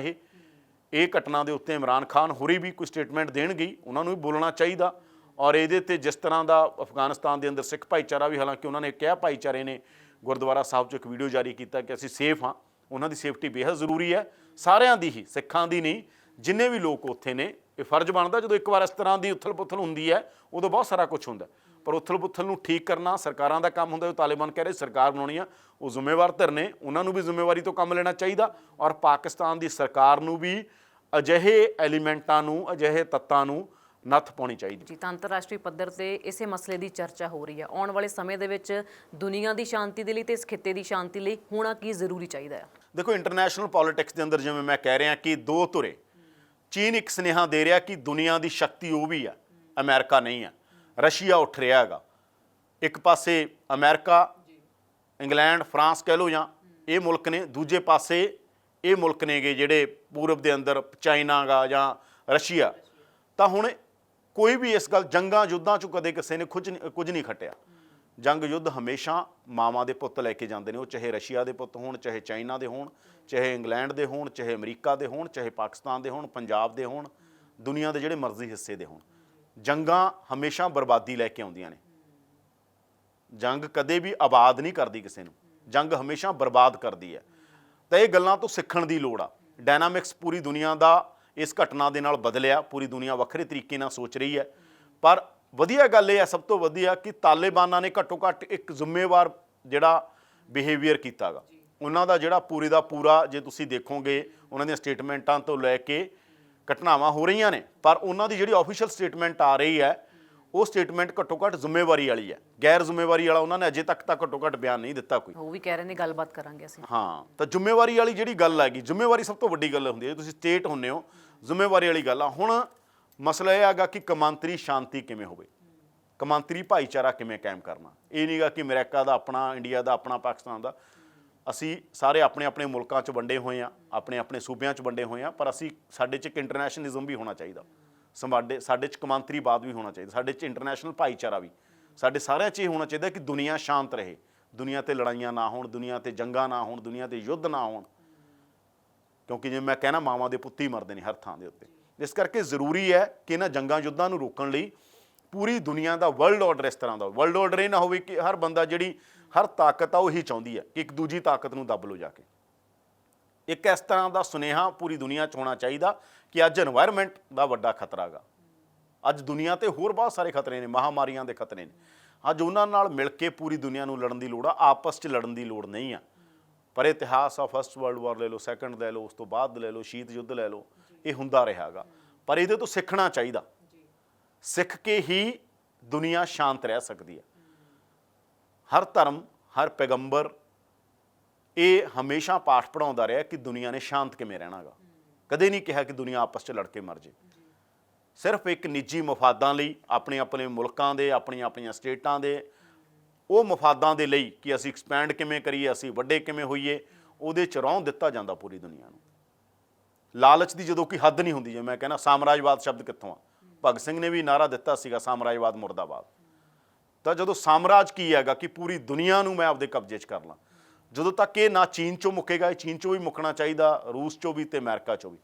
ਇਹ ਘਟਨਾ ਦੇ ਉੱਤੇ ਇਮਰਾਨ ਖਾਨ ਹੋਰੀ ਵੀ ਕੋਈ ਸਟੇਟਮੈਂਟ ਦੇਣਗੇ, ਉਹਨਾਂ ਨੂੰ ਵੀ ਬੋਲਣਾ ਚਾਹੀਦਾ। ਔਰ ਇਹਦੇ ਤੇ ਜਿਸ ਤਰ੍ਹਾਂ ਦਾ ਅਫਗਾਨਿਸਤਾਨ ਦੇ ਅੰਦਰ ਸਿੱਖ ਭਾਈਚਾਰਾ ਵੀ, ਹਾਲਾਂਕਿ ਉਹਨਾਂ ਨੇ ਕਿਹਾ, ਭਾਈਚਾਰੇ ਨੇ ਗੁਰਦੁਆਰਾ ਸਾਹਿਬ 'ਚ ਇੱਕ ਵੀਡੀਓ ਜਾਰੀ ਕੀਤਾ ਕਿ ਅਸੀਂ ਸੇਫ ਹਾਂ, ਉਹਨਾਂ ਦੀ ਸੇਫਟੀ ਬੇਹੱਦ ਜ਼ਰੂਰੀ ਹੈ, ਸਾਰਿਆਂ ਦੀ ਹੀ, ਸਿੱਖਾਂ ਦੀ ਨਹੀਂ, ਜਿੰਨੇ ਵੀ ਲੋਕ ਉੱਥੇ ਨੇ। ਇਹ ਫਰਜ਼ ਬਣਦਾ, ਜਦੋਂ ਇੱਕ ਵਾਰ ਇਸ ਤਰ੍ਹਾਂ ਦੀ ਉਥਲ ਪੁਥਲ ਹੁੰਦੀ ਹੈ ਉਦੋਂ ਬਹੁਤ ਸਾਰਾ ਕੁਝ ਹੁੰਦਾ, ਪਰ ਉਥਲ ਪੁਥਲ ਨੂੰ ਠੀਕ ਕਰਨਾ ਸਰਕਾਰਾਂ ਦਾ ਕੰਮ ਹੁੰਦਾ। ਜੋ ਤਾਲਿਬਾਨ ਕਹਿ ਰਹੇ ਸਰਕਾਰ ਬਣਾਉਣੀ ਆ, ਉਹ ਜ਼ਿੰਮੇਵਾਰ ਧਿਰ ਨੇ, ਉਹਨਾਂ ਨੂੰ ਵੀ ਜ਼ਿੰਮੇਵਾਰੀ ਤੋਂ ਕੰਮ ਲੈਣਾ ਚਾਹੀਦਾ। ਔਰ ਪਾਕਿਸਤਾਨ ਦੀ ਸਰਕਾਰ ਨੂੰ ਵੀ ਅਜਿਹੇ ਐਲੀਮੈਂਟਾਂ ਨੂੰ, ਅਜਿਹੇ ਤੱਤਾਂ ਨੂੰ ਨੱਥ ਪਾਉਣੀ ਚਾਹੀਦੀ ਜੀ। ਤਾਂ ਅੰਤਰਰਾਸ਼ਟਰੀ ਪੱਧਰ ਤੇ ਇਸੇ ਮਸਲੇ ਦੀ ਚਰਚਾ ਹੋ ਰਹੀ ਹੈ। ਆਉਣ ਵਾਲੇ ਸਮੇਂ ਦੇ ਵਿੱਚ ਦੁਨੀਆ ਦੀ ਸ਼ਾਂਤੀ ਦੇ ਲਈ ਤੇ ਇਸ ਖਿੱਤੇ ਦੀ ਸ਼ਾਂਤੀ ਲਈ ਹੋਣਾ ਕੀ ਜ਼ਰੂਰੀ ਚਾਹੀਦਾ ਹੈ? ਦੇਖੋ, ਇੰਟਰਨੈਸ਼ਨਲ ਪੋਲਿਟਿਕਸ ਦੇ ਅੰਦਰ ਜਿਵੇਂ ਮੈਂ ਕਹਿ ਰਿਹਾ ਕਿ ਦੋ ਧੁਰੇ, ਚੀਨ ਇੱਕ ਸੁਨੇਹਾ ਦੇ ਰਿਹਾ ਕਿ ਦੁਨੀਆ ਦੀ ਸ਼ਕਤੀ ਉਹ ਵੀ ਆ, ਅਮਰੀਕਾ ਨਹੀਂ ਆ। ਰਸ਼ੀਆ ਉੱਠ ਰਿਹਾ ਹੈਗਾ, ਇੱਕ ਪਾਸੇ ਅਮਰੀਕਾ, ਇੰਗਲੈਂਡ, ਫਰਾਂਸ ਕਹਿ ਲਓ, ਜਾਂ ਇਹ ਮੁਲਕ ਨੇ, ਦੂਜੇ ਪਾਸੇ ਇਹ ਮੁਲਕ ਨੇਗੇ ਜਿਹੜੇ ਪੂਰਬ ਦੇ ਅੰਦਰ, ਚਾਈਨਾ ਗਾ ਜਾਂ ਰਸ਼ੀਆ। ਤਾਂ ਹੁਣ ਕੋਈ ਵੀ ਇਸ ਗੱਲ, ਜੰਗਾਂ ਯੁੱਧਾਂ 'ਚੋਂ ਕਦੇ ਕਿਸੇ ਨੇ ਕੁਝ ਨਹੀਂ ਖੱਟਿਆ। ਜੰਗ ਯੁੱਧ ਹਮੇਸ਼ਾ ਮਾਵਾਂ ਦੇ ਪੁੱਤ ਲੈ ਕੇ ਜਾਂਦੇ ਨੇ, ਉਹ ਚਾਹੇ ਰਸ਼ੀਆ ਦੇ ਪੁੱਤ ਹੋਣ, ਚਾਹੇ ਚਾਈਨਾ ਦੇ ਹੋਣ, ਚਾਹੇ ਇੰਗਲੈਂਡ ਦੇ ਹੋਣ, ਚਾਹੇ ਅਮਰੀਕਾ ਦੇ ਹੋਣ, ਚਾਹੇ ਪਾਕਿਸਤਾਨ ਦੇ ਹੋਣ, ਪੰਜਾਬ ਦੇ ਹੋਣ, ਦੁਨੀਆ ਦੇ ਜਿਹੜੇ ਮਰਜ਼ੀ ਹਿੱਸੇ ਦੇ ਹੋਣ। ਜੰਗਾਂ ਹਮੇਸ਼ਾ ਬਰਬਾਦੀ ਲੈ ਕੇ ਆਉਂਦੀਆਂ ਨੇ। ਜੰਗ ਕਦੇ ਵੀ ਆਬਾਦ ਨਹੀਂ ਕਰਦੀ ਕਿਸੇ ਨੂੰ, ਜੰਗ ਹਮੇਸ਼ਾ ਬਰਬਾਦ ਕਰਦੀ ਹੈ। ਤਾਂ ਇਹ ਗੱਲਾਂ ਤੋਂ ਸਿੱਖਣ ਦੀ ਲੋੜ ਆ। ਡਾਇਨਾਮਿਕਸ ਪੂਰੀ ਦੁਨੀਆ ਦਾ ਇਸ ਘਟਨਾ ਦੇ ਨਾਲ ਬਦਲਿਆ, ਪੂਰੀ ਦੁਨੀਆ ਵੱਖਰੇ ਤਰੀਕੇ ਨਾਲ ਸੋਚ ਰਹੀ ਹੈ। ਪਰ ਵਧੀਆ ਗੱਲ ਇਹ ਹੈ, ਸਭ ਤੋਂ ਵਧੀਆ, ਕਿ ਤਾਲਿਬਾਨਾਂ ਨੇ ਘੱਟੋ ਘੱਟ ਇੱਕ ਜ਼ਿੰਮੇਵਾਰ ਜਿਹੜਾ ਬਿਹੇਵੀਅਰ ਕੀਤਾ ਗਾ। ਉਹਨਾਂ ਦਾ ਜਿਹੜਾ ਪੂਰੇ ਦਾ ਪੂਰਾ, ਜੇ ਤੁਸੀਂ ਦੇਖੋਗੇ ਉਹਨਾਂ ਦੀਆਂ ਸਟੇਟਮੈਂਟਾਂ ਤੋਂ ਲੈ ਕੇ ਘਟਨਾਵਾਂ ਹੋ ਰਹੀਆਂ ਨੇ, ਪਰ ਉਹਨਾਂ ਦੀ ਜਿਹੜੀ ਆਫੀਸ਼ੀਅਲ ਸਟੇਟਮੈਂਟ ਆ ਰਹੀ ਹੈ, ਉਹ ਸਟੇਟਮੈਂਟ ਘੱਟੋ ਘੱਟ ਜ਼ਿੰਮੇਵਾਰੀ ਵਾਲੀ ਹੈ। ਗੈਰ ਜ਼ਿੰਮੇਵਾਰੀ ਵਾਲਾ ਉਹਨਾਂ ਨੇ ਅਜੇ ਤੱਕ ਤਾਂ ਘੱਟੋ ਘੱਟ ਬਿਆਨ ਨਹੀਂ ਦਿੱਤਾ ਕੋਈ। ਉਹ ਵੀ ਕਹਿ ਰਹੇ ਨੇ ਗੱਲਬਾਤ ਕਰਾਂਗੇ ਅਸੀਂ। ਹਾਂ, ਤਾਂ ਜ਼ਿੰਮੇਵਾਰੀ ਵਾਲੀ ਜਿਹੜੀ ਗੱਲ ਹੈਗੀ, ਜ਼ਿੰਮੇਵਾਰੀ ਸਭ ਤੋਂ ਵੱਡੀ ਗੱਲ ਹੁੰਦੀ ਹੈ। ਤੁਸੀਂ ਸਟੇਟ ਹੁੰਦੇ ਹੋ, ਜ਼ਿੰਮੇਵਾਰੀ ਵਾਲੀ ਗੱਲ ਆ। ਹੁਣ ਮਸਲਾ ਇਹ ਹੈਗਾ ਕਿ ਕੌਮਾਂਤਰੀ ਸ਼ਾਂਤੀ ਕਿਵੇਂ ਹੋਵੇ, ਕੌਮਾਂਤਰੀ ਭਾਈਚਾਰਾ ਕਿਵੇਂ ਕਾਇਮ ਕਰਨਾ। ਇਹ ਨਹੀਂਗਾ ਕਿ ਅਮਰੀਕਾ ਦਾ ਆਪਣਾ, ਇੰਡੀਆ ਦਾ ਆਪਣਾ, ਪਾਕਿਸਤਾਨ ਦਾ। ਅਸੀਂ ਸਾਰੇ ਆਪਣੇ ਆਪਣੇ ਮੁਲਕਾਂ 'ਚ ਵੰਡੇ ਹੋਏ ਹਾਂ, ਆਪਣੇ ਆਪਣੇ ਸੂਬਿਆਂ 'ਚ ਵੰਡੇ ਹੋਏ ਹਾਂ, ਪਰ ਸਾਡੇ 'ਚ ਇੱਕ ਇੰਟਰਨੈਸ਼ਨਲਿਜ਼ਮ ਵੀ ਹੋਣਾ ਚਾਹੀਦਾ। ਸਾਡੇ 'ਚ ਕੌਮਾਂਤਰੀਵਾਦ ਵੀ ਹੋਣਾ ਚਾਹੀਦਾ, ਸਾਡੇ 'ਚ ਇੰਟਰਨੈਸ਼ਨਲ ਭਾਈਚਾਰਾ ਵੀ, ਸਾਡੇ ਸਾਰਿਆਂ 'ਚ ਇਹ ਹੋਣਾ ਚਾਹੀਦਾ ਕਿ ਦੁਨੀਆ ਸ਼ਾਂਤ ਰਹੇ, ਦੁਨੀਆ 'ਤੇ ਲੜਾਈਆਂ ਨਾ ਹੋਣ, ਦੁਨੀਆ 'ਤੇ ਜੰਗਾਂ ਨਾ ਹੋਣ, ਦੁਨੀਆ 'ਤੇ ਯੁੱਧ ਨਾ ਹੋਣ। ਕਿਉਂਕਿ ਜਿਵੇਂ ਮੈਂ ਕਹਿਣਾ, ਮਾਵਾਂ ਦੇ ਪੁੱਤ ਹੀ ਮਰਦੇ ਨੇ ਹਰ ਥਾਂ ਦੇ ਉੱਤੇ। ਇਸ ਕਰਕੇ ਜ਼ਰੂਰੀ ਹੈ ਕਿ ਇਹਨਾਂ ਜੰਗਾਂ ਯੁੱਧਾਂ ਨੂੰ ਰੋਕਣ ਲਈ ਪੂਰੀ ਦੁਨੀਆ ਦਾ ਵਰਲਡ ਆਰਡਰ ਇਸ ਤਰ੍ਹਾਂ ਦਾ, ਵਰਲਡ ਆਰਡਰ ਇਹ ਨਾ ਹੋਵੇ ਕਿ ਹਰ ਬੰਦਾ, ਜਿਹੜੀ ਹਰ ਤਾਕਤ ਆ ਉਹ ਹੀ ਚਾਹੁੰਦੀ ਹੈ ਕਿ ਇੱਕ ਦੂਜੀ ਤਾਕਤ ਨੂੰ ਦੱਬ ਲਓ ਜਾ ਕੇ। ਇੱਕ ਇਸ ਤਰ੍ਹਾਂ ਦਾ ਸੁਨੇਹਾ ਪੂਰੀ ਦੁਨੀਆ 'ਚ ਹੋਣਾ ਚਾਹੀਦਾ ਕਿ ਅੱਜ এনवायरमेंट ਦਾ ਵੱਡਾ ਖਤਰਾ ਗਾ। ਅੱਜ ਦੁਨੀਆ 'ਤੇ ਹੋਰ ਬਹੁਤ ਸਾਰੇ ਖਤਰੇ ਨੇ, ਮਹਾਮਾਰੀਆਂ ਦੇ ਖਤਰੇ ਨੇ। ਅੱਜ ਉਹਨਾਂ ਨਾਲ ਮਿਲ ਕੇ ਪੂਰੀ ਦੁਨੀਆ ਨੂੰ ਲੜਨ ਦੀ ਲੋੜ ਆ, ਆਪਸ 'ਚ ਲੜਨ ਦੀ ਲੋੜ ਨਹੀਂ ਆ। ਪਰ ਇਤਿਹਾਸ ਆ, ਫਸਟ ਵਰਲਡ ਵਾਰ ਲੈ ਲਓ, ਸੈਕੰਡ ਲੈ ਲਓ, ਉਸ ਤੋਂ ਬਾਅਦ ਲੈ ਲਓ, ਸ਼ੀਤ ਯੁੱਧ ਲੈ ਲਓ, ਇਹ ਹੁੰਦਾ ਰਿਹਾ ਗਾ। ਪਰ ਇਹਦੇ ਤੋਂ ਸਿੱਖਣਾ ਚਾਹੀਦਾ। ਸਿੱਖ ਕੇ ਹੀ ਦੁਨੀਆ ਸ਼ਾਂਤ ਰਹਿ ਸਕਦੀ ਹੈ। ਹਰ ਧਰਮ, ਹਰ ਪੈਗੰਬਰ ਇਹ ਹਮੇਸ਼ਾ ਪਾਠ ਪੜ੍ਹਾਉਂਦਾ ਰਿਹਾ ਕਿ ਦੁਨੀਆ ਨੇ ਸ਼ਾਂਤ ਕਿਵੇਂ ਰਹਿਣਾ ਗਾ। ਕਦੇ ਨਹੀਂ ਕਿਹਾ ਕਿ ਦੁਨੀਆ ਆਪਸ 'ਚ ਲੜ ਕੇ ਮਰ ਜੇ। ਸਿਰਫ ਇੱਕ ਨਿੱਜੀ ਮਫਾਦਾਂ ਲਈ, ਆਪਣੇ ਆਪਣੇ ਮੁਲਕਾਂ ਦੇ, ਆਪਣੀਆਂ ਆਪਣੀਆਂ ਸਟੇਟਾਂ ਦੇ ਉਹ ਮਫਾਦਾਂ ਦੇ ਲਈ ਕਿ ਅਸੀਂ ਐਕਸਪੈਂਡ ਕਿਵੇਂ ਕਰੀਏ, ਅਸੀਂ ਵੱਡੇ ਕਿਵੇਂ ਹੋਈਏ, ਉਹਦੇ 'ਚ ਰੌਂ ਦਿੱਤਾ ਜਾਂਦਾ ਪੂਰੀ ਦੁਨੀਆ ਨੂੰ। ਲਾਲਚ ਦੀ ਜਦੋਂ ਕੋਈ ਹੱਦ ਨਹੀਂ ਹੁੰਦੀ। ਜੇ ਮੈਂ ਕਹਿੰਦਾ ਸਾਮਰਾਜਵਾਦ ਸ਼ਬਦ ਕਿੱਥੋਂ ਆ, ਭਗਤ ਸਿੰਘ ਨੇ ਵੀ ਨਾਰਾ ਦਿੱਤਾ ਸੀਗਾ, ਸਾਮਰਾਜਵਾਦ ਮੁਰਦਾਬਾਦ। ਤਾਂ ਜਦੋਂ ਸਾਮਰਾਜ ਕੀ ਹੈਗਾ ਕਿ ਪੂਰੀ ਦੁਨੀਆ ਨੂੰ ਮੈਂ ਆਪਦੇ ਕਬਜ਼ੇ 'ਚ ਕਰ ਲਾਂ, ਜਦੋਂ ਤੱਕ ਇਹ ਨਾ ਚੀਨ 'ਚੋਂ ਮੁੱਕੇਗਾ, ਇਹ ਚੀਨ 'ਚੋਂ ਵੀ ਮੁੱਕਣਾ ਚਾਹੀਦਾ, ਰੂਸ 'ਚੋਂ ਵੀ ਤੇ ਅਮਰੀਕਾ 'ਚੋਂ ਵੀ।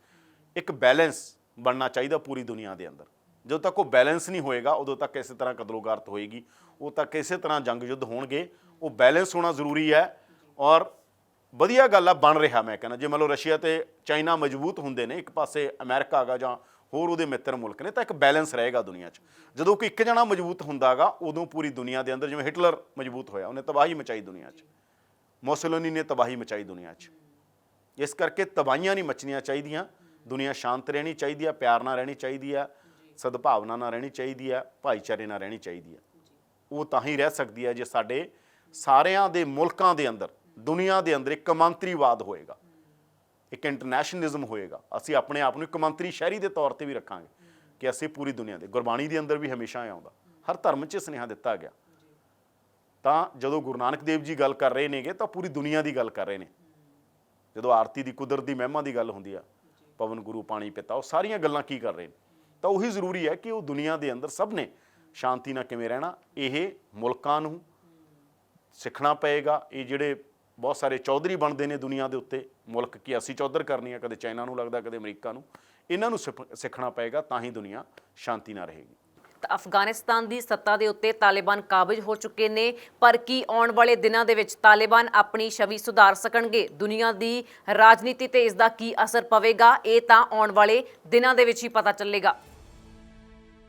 ਇੱਕ ਬੈਲੈਂਸ ਬਣਨਾ ਚਾਹੀਦਾ ਪੂਰੀ ਦੁਨੀਆ ਦੇ ਅੰਦਰ। ਜਦੋਂ ਤੱਕ ਉਹ ਬੈਲੈਂਸ ਨਹੀਂ ਹੋਏਗਾ, ਉਦੋਂ ਤੱਕ ਇਸੇ ਤਰ੍ਹਾਂ ਕਤਲੋਗਾਰਤ ਹੋਏਗੀ, ਉਦੋਂ ਤੱਕ ਇਸੇ ਤਰ੍ਹਾਂ ਜੰਗ ਯੁੱਧ ਹੋਣਗੇ। ਉਹ ਬੈਲੈਂਸ ਹੋਣਾ ਜ਼ਰੂਰੀ ਹੈ। ਔਰ ਵਧੀਆ ਗੱਲ ਆ, ਬਣ ਰਿਹਾ। ਮੈਂ ਕਹਿੰਦਾ ਜੇ ਮੰਨ ਲਓ ਰਸ਼ੀਆ ਤੇ ਚਾਈਨਾ ਮਜ਼ਬੂਤ ਹੁੰਦੇ ਨੇ, ਇੱਕ ਪਾਸੇ ਅਮਰੀਕਾ ਹੈਗਾ ਜਾਂ ਹੋਰ ਉਹਦੇ ਮਿੱਤਰ ਮੁਲਕ ਨੇ, ਤਾਂ ਇੱਕ ਬੈਲੈਂਸ ਰਹੇਗਾ ਦੁਨੀਆ 'ਚ। ਜਦੋਂ ਕਿ ਇੱਕ ਜਣਾ ਮਜ਼ਬੂਤ ਹੁੰਦਾ ਗਾ, ਉਦੋਂ ਪੂਰੀ ਦੁਨੀਆ ਦੇ ਅੰਦਰ, ਜਿਵੇਂ ਹਿਟਲਰ ਮਜ਼ਬੂਤ ਹੋਇਆ, ਉਹਨੇ ਤਬਾਹੀ ਮਚਾਈ ਦੁਨੀਆ 'ਚ, ਮੋਸੋਲਿਨੀ ਨੇ ਤਬਾਹੀ ਮਚਾਈ ਦੁਨੀਆ 'ਚ, ਇਸ ਕਰਕੇ ਤਬਾਹੀਆਂ ਨਹੀਂ ਮਚਣੀਆਂ ਚਾਹੀਦੀਆਂ। ਦੁਨੀਆ ਸ਼ਾਂਤ ਰਹਿਣੀ ਚਾਹੀਦੀ ਆ, ਪਿਆਰ ਨਾਲ ਰਹਿਣੀ ਚਾਹੀਦੀ ਆ, ਸਦਭਾਵਨਾ ਨਾਲ ਰਹਿਣੀ ਚਾਹੀਦੀ ਆ, ਭਾਈਚਾਰੇ ਨਾਲ ਰਹਿਣੀ ਚਾਹੀਦੀ ਆ। ਉਹ ਤਾਂ ਹੀ ਰਹਿ ਸਕਦੀ ਹੈ ਜੇ ਸਾਡੇ ਸਾਰਿਆਂ ਦੇ ਮੁਲਕਾਂ ਦੇ ਅੰਦਰ, ਦੁਨੀਆ ਦੇ ਅੰਦਰ ਇੱਕ ਕੌਮਾਂਤਰੀਵਾਦ ਹੋਏਗਾ, ਇੱਕ ਇੰਟਰਨੈਸ਼ਨਲਿਜ਼ਮ ਹੋਏਗਾ। ਅਸੀਂ ਆਪਣੇ ਆਪ ਨੂੰ ਇੱਕ ਕੌਮਾਂਤਰੀ ਸ਼ਹਿਰੀ ਦੇ ਤੌਰ ਤੇ ਵੀ ਰੱਖਾਂਗੇ ਕਿ ਅਸੀਂ ਪੂਰੀ ਦੁਨੀਆ ਦੇ, ਗੁਰਬਾਣੀ ਦੇ ਅੰਦਰ ਵੀ ਹਮੇਸ਼ਾ ਆਉਂਦਾ, ਹਰ ਧਰਮ 'ਚ ਸੁਨੇਹਾ ਦਿੱਤਾ ਗਿਆ। ਤਾਂ ਜਦੋਂ ਗੁਰੂ ਨਾਨਕ ਦੇਵ ਜੀ ਗੱਲ ਕਰ ਰਹੇ ਨੇਗੇ ਤਾਂ ਪੂਰੀ ਦੁਨੀਆ ਦੀ ਗੱਲ ਕਰ ਰਹੇ ਨੇ। ਜਦੋਂ ਆਰਤੀ ਦੀ, ਕੁਦਰਤ ਦੀ ਮਹਿਮਾ ਦੀ ਗੱਲ ਹੁੰਦੀ ਆ, ਪਵਨ ਗੁਰੂ ਪਾਣੀ ਪਿਤਾ, ਉਹ ਸਾਰੀਆਂ ਗੱਲਾਂ ਕੀ ਕਰ ਰਹੇ ਨੇ। ਤਾਂ ਉਹੀ ਜ਼ਰੂਰੀ ਹੈ ਕਿ ਉਹ ਦੁਨੀਆ ਦੇ ਅੰਦਰ ਸਭ ਨੇ ਸ਼ਾਂਤੀ ਨਾਲ ਕਿਵੇਂ ਰਹਿਣਾ, ਇਹ ਮੁਲਕਾਂ ਨੂੰ ਸਿੱਖਣਾ ਪਏਗਾ। ਇਹ ਜਿਹੜੇ ਬਹੁਤ ਸਾਰੇ ਚੌਧਰੀ ਬਣਦੇ ਨੇ ਦੁਨੀਆ ਦੇ ਉੱਤੇ, ਮੁਲਕ ਕੀ ਅਸੀਂ ਚੌਧਰ ਕਰਨੀ ਆ, ਕਦੇ ਚਾਈਨਾ ਨੂੰ ਲੱਗਦਾ, ਕਦੇ ਅਮਰੀਕਾ ਨੂੰ, ਇਹਨਾਂ ਨੂੰ ਸਿੱਖਣਾ ਪਏਗਾ, ਤਾਂ ਹੀ ਦੁਨੀਆ ਸ਼ਾਂਤੀ ਨਾਲ ਰਹੇਗੀ। ਤਾਂ ਅਫਗਾਨਿਸਤਾਨ ਦੀ ਸੱਤਾ ਦੇ ਉੱਤੇ ਤਾਲਿਬਾਨ ਕਾਬਜ਼ ਹੋ ਚੁੱਕੇ ਨੇ, ਪਰ ਕੀ ਆਉਣ ਵਾਲੇ ਦਿਨਾਂ ਦੇ ਵਿੱਚ ਤਾਲਿਬਾਨ ਆਪਣੀ ਛਵੀ ਸੁਧਾਰ ਸਕਣਗੇ? ਦੁਨੀਆ ਦੀ ਰਾਜਨੀਤੀ ਤੇ ਇਸ ਦਾ ਕੀ ਅਸਰ ਪਵੇਗਾ? ਇਹ ਤਾਂ ਆਉਣ ਵਾਲੇ ਦਿਨਾਂ ਦੇ ਵਿੱਚ ਹੀ ਪਤਾ ਚੱਲੇਗਾ।